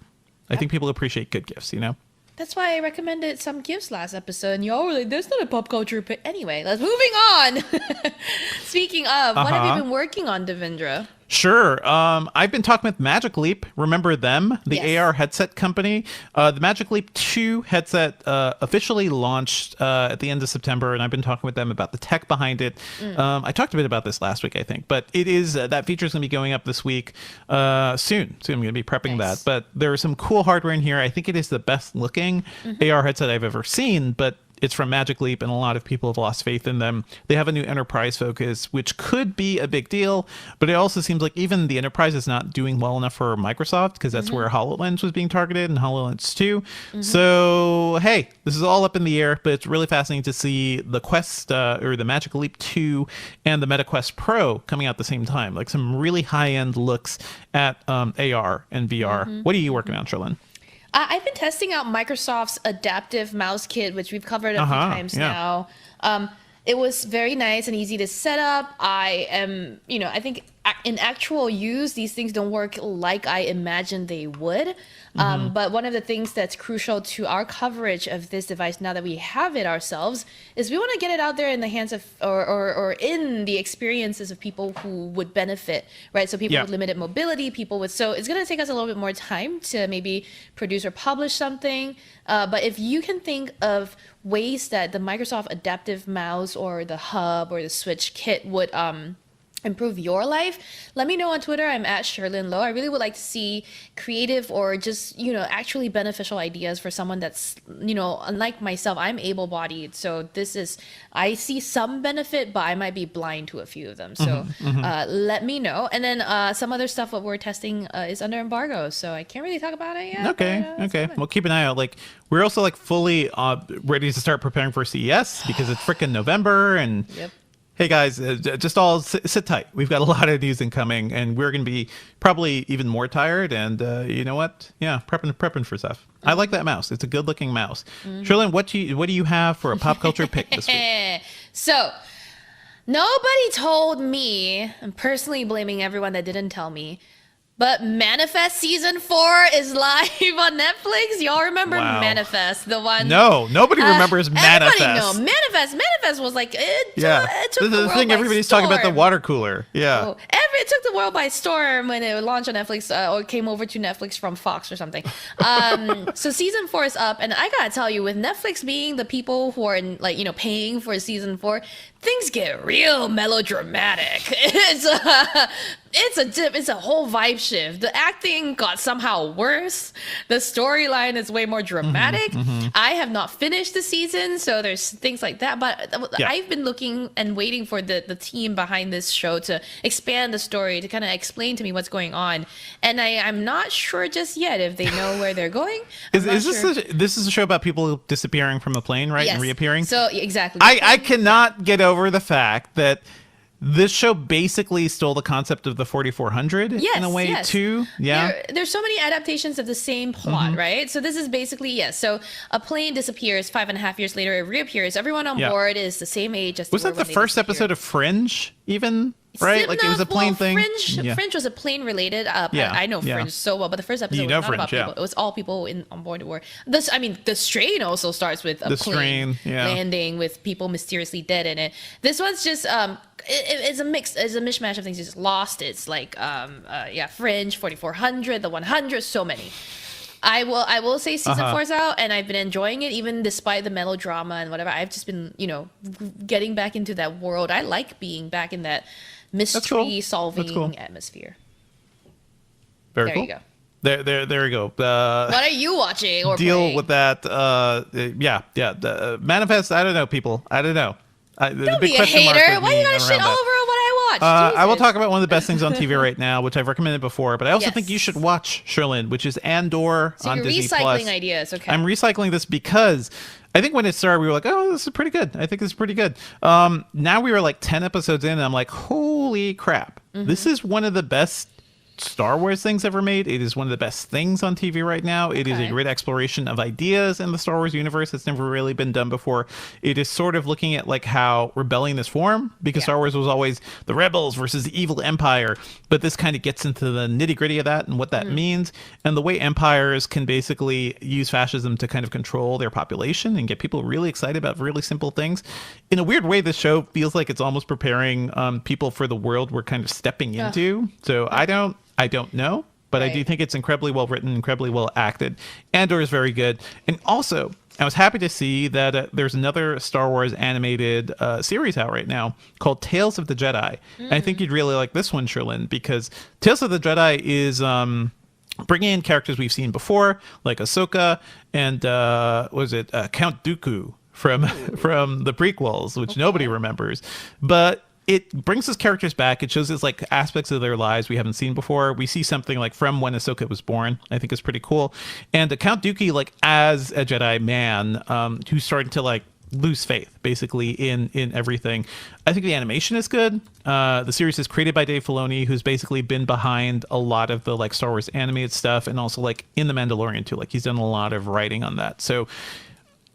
I think people appreciate good gifts, you know? That's why I recommended some gifts last episode, and y'all were like, "There's not a pop culture." But anyway, let's moving on. Speaking of, what have you been working on, Devendra? Sure. I've been talking with Magic Leap. Remember them? The AR headset company. The Magic Leap 2 headset officially launched at the end of September, and I've been talking with them about the tech behind it. I talked a bit about this last week, I think, but it is that feature is going to be going up this week soon. So I'm going to be prepping that. But there is some cool hardware in here. I think it is the best looking AR headset I've ever seen, but it's from Magic Leap, and a lot of people have lost faith in them. They have a new enterprise focus, which could be a big deal, but it also seems like even the enterprise is not doing well enough for Microsoft, because that's where HoloLens was being targeted, and HoloLens 2. So, hey, this is all up in the air, but it's really fascinating to see the Quest, or the Magic Leap 2 and the Meta Quest Pro coming out at the same time. Like some really high-end looks at AR and VR. What are you working on, Sherlyn? I've been testing out Microsoft's adaptive mouse kit, which we've covered a few times now. It was very nice and easy to set up. I think in actual use, these things don't work like I imagined they would. But one of the things that's crucial to our coverage of this device now that we have it ourselves is we want to get it out there in the hands of or in the experiences of people who would benefit, right? So people with limited mobility, so it's going to take us a little bit more time to maybe produce or publish something. But if you can think of ways that the Microsoft adaptive mouse or the hub or the switch kit would improve your life, let me know on Twitter. I'm at Sherlyn Low. I really would like to see creative or just, actually beneficial ideas for someone that's, unlike myself, I'm able-bodied. So I see some benefit, but I might be blind to a few of them. So let me know. And then some other stuff what we're testing is under embargo, so I can't really talk about it yet. Okay. Well, keep an eye out. Like, we're also like fully ready to start preparing for CES because it's freaking November, and hey guys, just all sit tight. We've got a lot of news incoming, and we're going to be probably even more tired. And you know what? Yeah, prepping for stuff. I like that mouse. It's a good looking mouse. Sherlyn, what do you have for a pop culture pick this week? So nobody told me. I'm personally blaming everyone that didn't tell me. But Manifest Season 4 is live on Netflix. Y'all remember Manifest, the one? No, nobody remembers Manifest. Everybody know. Manifest was like, it took the the world thing by everybody's storm. talking about, the water cooler. Yeah. Oh, it took the world by storm when it launched on Netflix or came over to Netflix from Fox or something. So season 4 is up, and I gotta tell you, with Netflix being the people who are paying for season 4, things get real melodramatic. It's a whole vibe shift. The acting got somehow worse. The storyline is way more dramatic. I have not finished the season, so there's things like that. But I've been looking and waiting for the team behind this show to expand the story, to kind of explain to me what's going on. And I'm not sure just yet if they know where they're going. Is this is a show about people disappearing from a plane, right? Yes. And reappearing? So exactly. I cannot get over the fact that this show basically stole the concept of the 4400 in a way too. Yeah. There's so many adaptations of the same plot, right? So this is basically, so a plane disappears, 5.5 years later it reappears. Everyone on board is the same age as was that the first episode of Fringe even? Right, like it was a plane thing. Fringe was a plane related. I know Fringe so well, but the first episode was not about people. It was all people on board the war. The Strain also starts with a plane landing with people mysteriously dead in it. This one's just it's a mix, it's a mishmash of things. It's Lost. It's like Fringe, 4400, the 100, so many. I will say season 4's out, and I've been enjoying it even despite the melodrama and whatever. I've just been getting back into that world. I like being back in that mystery solving atmosphere. Very cool. You go. There you go. What are you watching or deal playing? with that? Manifest. I don't know, people. I don't know. Don't be a hater. Why you gotta shit all over on what I watch? I will talk about one of the best things on TV right now, which I've recommended before, but I also think you should watch, Sherlyn, which is Andor on Disney+. So you're recycling ideas, okay. I'm recycling this because I think when it started, we were like, oh, this is pretty good. I think this is pretty good. Now we were like 10 episodes in, and I'm like, holy crap. This is one of the best Star Wars things ever made. It is one of the best things on TV right now. It is a great exploration of ideas in the Star Wars universe that's never really been done before. It is sort of looking at like how rebellion is formed, because Star Wars was always the rebels versus the evil empire, but this kind of gets into the nitty gritty of that and what that means, and the way empires can basically use fascism to kind of control their population and get people really excited about really simple things. In a weird way, this show feels like it's almost preparing people for the world we're kind of stepping into. So I don't know, but I do think it's incredibly well written, incredibly well acted. Andor is very good. And also, I was happy to see that there's another Star Wars animated series out right now called Tales of the Jedi. And I think you'd really like this one, Sherlyn, because Tales of the Jedi is bringing in characters we've seen before, like Ahsoka and Count Dooku from the prequels, which nobody remembers. But it brings his characters back. It shows us like aspects of their lives we haven't seen before. We see something like from when Ahsoka was born. I think is pretty cool. And Count Dooku, like as a Jedi man, who's starting to like lose faith basically in everything. I think the animation is good. The series is created by Dave Filoni, who's basically been behind a lot of the like Star Wars animated stuff, and also like in The Mandalorian too. Like he's done a lot of writing on that. So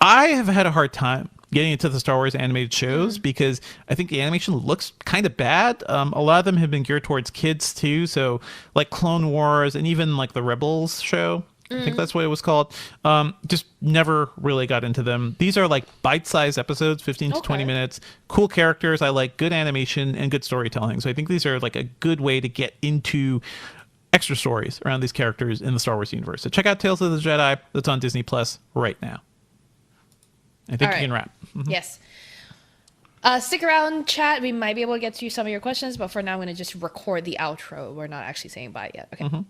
I have had a hard time getting into the Star Wars animated shows because I think the animation looks kind of bad. A lot of them have been geared towards kids too. So like Clone Wars and even like the Rebels show, I think that's what it was called. Just never really got into them. These are like bite-sized episodes, 15 to 20 minutes, cool characters. I like good animation and good storytelling. So I think these are like a good way to get into extra stories around these characters in the Star Wars universe. So check out Tales of the Jedi. That's on Disney Plus right now. I think you can wrap. Yes. Stick around, chat. We might be able to get to some of your questions, but for now, I'm going to just record the outro. We're not actually saying bye yet. Okay.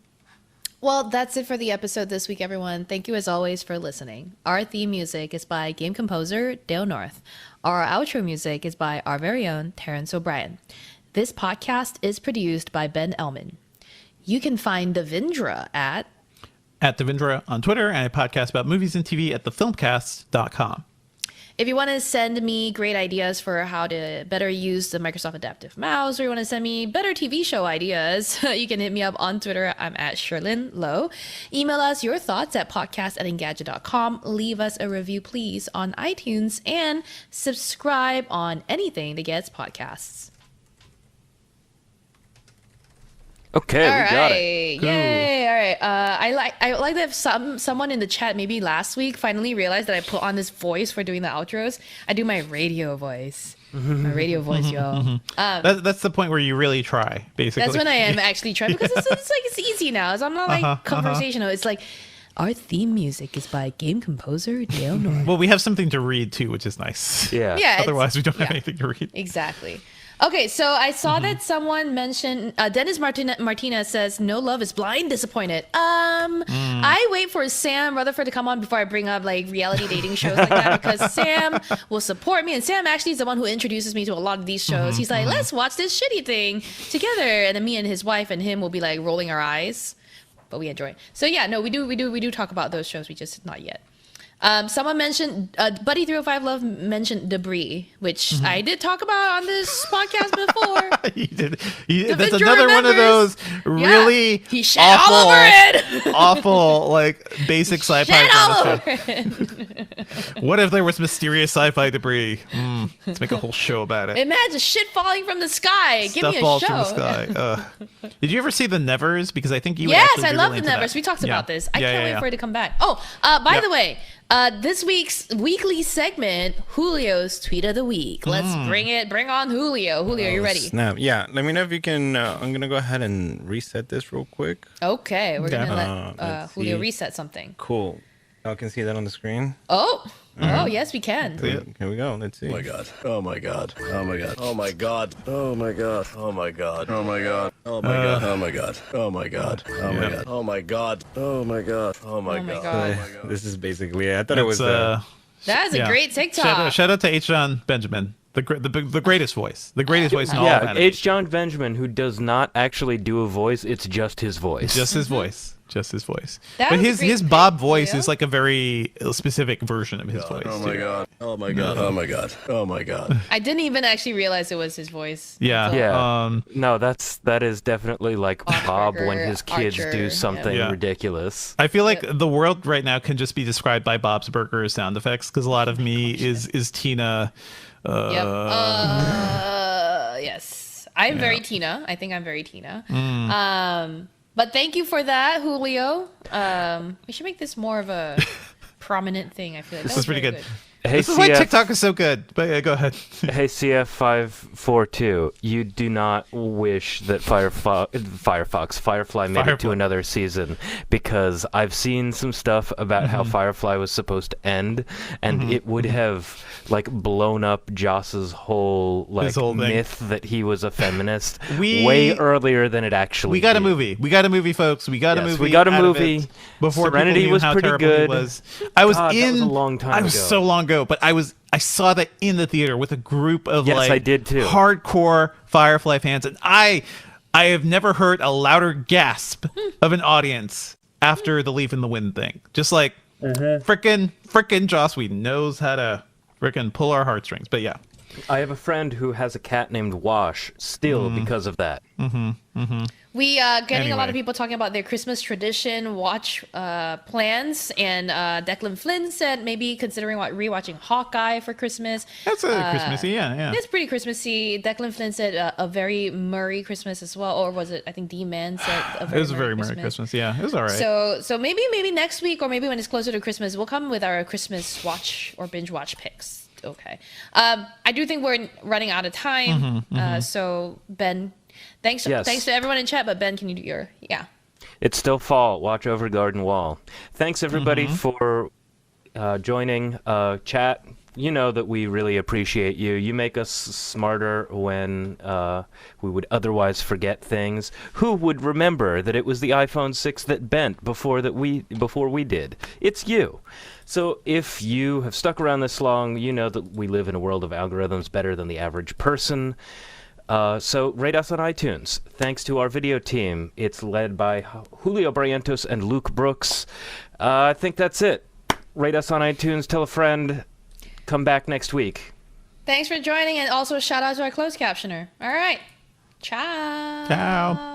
Well, that's it for the episode this week, everyone. Thank you, as always, for listening. Our theme music is by game composer Dale North. Our outro music is by our very own Terrence O'Brien. This podcast is produced by Ben Elman. You can find Devindra at Devindra on Twitter, and a podcast about movies and TV at thefilmcast.com. If you want to send me great ideas for how to better use the Microsoft Adaptive Mouse, or you want to send me better TV show ideas, you can hit me up on Twitter. I'm at Sherlyn Low. Email us your thoughts at podcast@engadget.com. Leave us a review, please, on iTunes, and subscribe on anything that gets podcasts. Okay, All we got it. right. Cool. Yay. All right. I like that someone in the chat maybe last week finally realized that I put on this voice for doing the outros. I do my radio voice. My radio voice, y'all. That's the point where you really try, basically. That's when I am actually trying because it's easy now. So I'm not like conversational. It's like our theme music is by game composer Dale North. Well, we have something to read too, which is nice. Yeah. Yeah. Otherwise, we don't have anything to read. Exactly. Okay, so I saw that someone mentioned Dennis Martinez says no love is blind disappointed. I wait for Sam Rutherford to come on before I bring up like reality dating shows like that because Sam will support me, and Sam actually is the one who introduces me to a lot of these shows. He's like, let's watch this shitty thing together, and then me and his wife and him will be like rolling our eyes, but we enjoy it. So yeah, no, we do talk about those shows. We just not yet. Someone mentioned, Buddy305 Love mentioned Debris, which I did talk about on this podcast before. You did. That's Ventura another one of members. those really He shed all over it. awful, like basic sci-fi. Shed all kind over of it. stuff. What if there was mysterious sci-fi debris? Let's make a whole show about it. Imagine shit falling from the sky. Give Stuff me a falls show. from the sky. Did you ever see the Nevers? Because I think you. Would Yes, actually I be love really the into that. Nevers. We talked Yeah. about this. I Yeah, can't yeah, wait yeah. for it to come back. Oh, by Yep. the way, this week's weekly segment, Julio's tweet of the week. Let's bring on Julio. Julio, you ready? Snap. Yeah, let me know if you can. I'm gonna go ahead and reset this real quick. Okay, we're gonna let let's Julio see. reset something. Cool. Y'all can see that on the screen. Oh, yes, we can. Yeah. Here we go. Let's see. Oh my god. Oh my god. Oh my god. Oh my god. Oh my god. Oh my god. Oh my god. Oh my god. Oh my god. Oh my god. Oh my god. Oh my god. Oh my god. Oh my Oh my god. god. This is basically it. I thought it was. That is a yeah. great TikTok. Shout out to H. John Benjamin, the greatest voice, the greatest voice in all of Yeah, anime. H. John Benjamin, who does not actually do a voice, it's just his voice. Just his voice. Just his voice. That But was a his great Bob pick, voice Julio. is like a very specific version of his voice. Oh my too. god. Oh my god. Oh my god. Oh my god. I didn't even actually realize it was his voice. Yeah. until- Yeah. No, that is definitely like Bob when Asperger, his kids Archer, do yeah. something Yeah. ridiculous. I feel like the world right now can just be described by Bob's Burger sound effects because a lot of me is Tina. Yep. Yes. I'm very Tina. I think I'm very Tina. But thank you for that, Julio. We should make this more of a prominent thing. I feel like This that is was pretty very good. Hey, This is why CF, TikTok is so good. But go ahead. hey CF542, you do not wish that Firefly made it to Firefly. another season because I've seen some stuff about how Firefly was supposed to end, and it would have like blown up Joss's whole His whole thing. myth that he was a feminist We- way earlier than it actually. We got a did. movie. We got a movie, folks. We got a Yes, movie. we got a out of movie. it Before Serenity people knew was how pretty terrible good. It was. I was God, in. that was a long time I was ago. so long ago, but I saw that in the theater with a group of Yes, like I did too. hardcore Firefly fans, and I have never heard a louder gasp of an audience after the Leaf in the Wind thing. Just like frickin' Joss Whedon knows how to frickin' pull our heartstrings. But yeah. I have a friend who has a cat named Wash still because of that. We getting a lot Anyway. of people talking about their Christmas tradition watch plans, and Declan Flynn said maybe considering rewatching Hawkeye for Christmas. That's a Christmassy, yeah. It's pretty Christmassy. Declan Flynn said a very Murray Christmas as well, or was it? I think D-Man said a It very was a very Merry Christmas. Yeah, it was all right. So maybe next week, or maybe when it's closer to Christmas, we'll come with our Christmas watch or binge watch picks. Okay. I do think we're running out of time. So Ben, thanks Yes. to everyone in chat. But Ben, can you do your It's still fall. Watch over Garden Wall. Thanks everybody for joining chat. You know that we really appreciate you. You make us smarter when we would otherwise forget things. Who would remember that it was the iPhone 6 that bent before we did? It's you. So if you have stuck around this long, you know that we live in a world of algorithms better than the average person. So rate us on iTunes. Thanks to our video team. It's led by Julio Barrientos and Luke Brooks. I think that's it. Rate us on iTunes. Tell a friend. Come back next week. Thanks for joining, and also a shout out to our closed captioner. All right. Ciao. Ciao.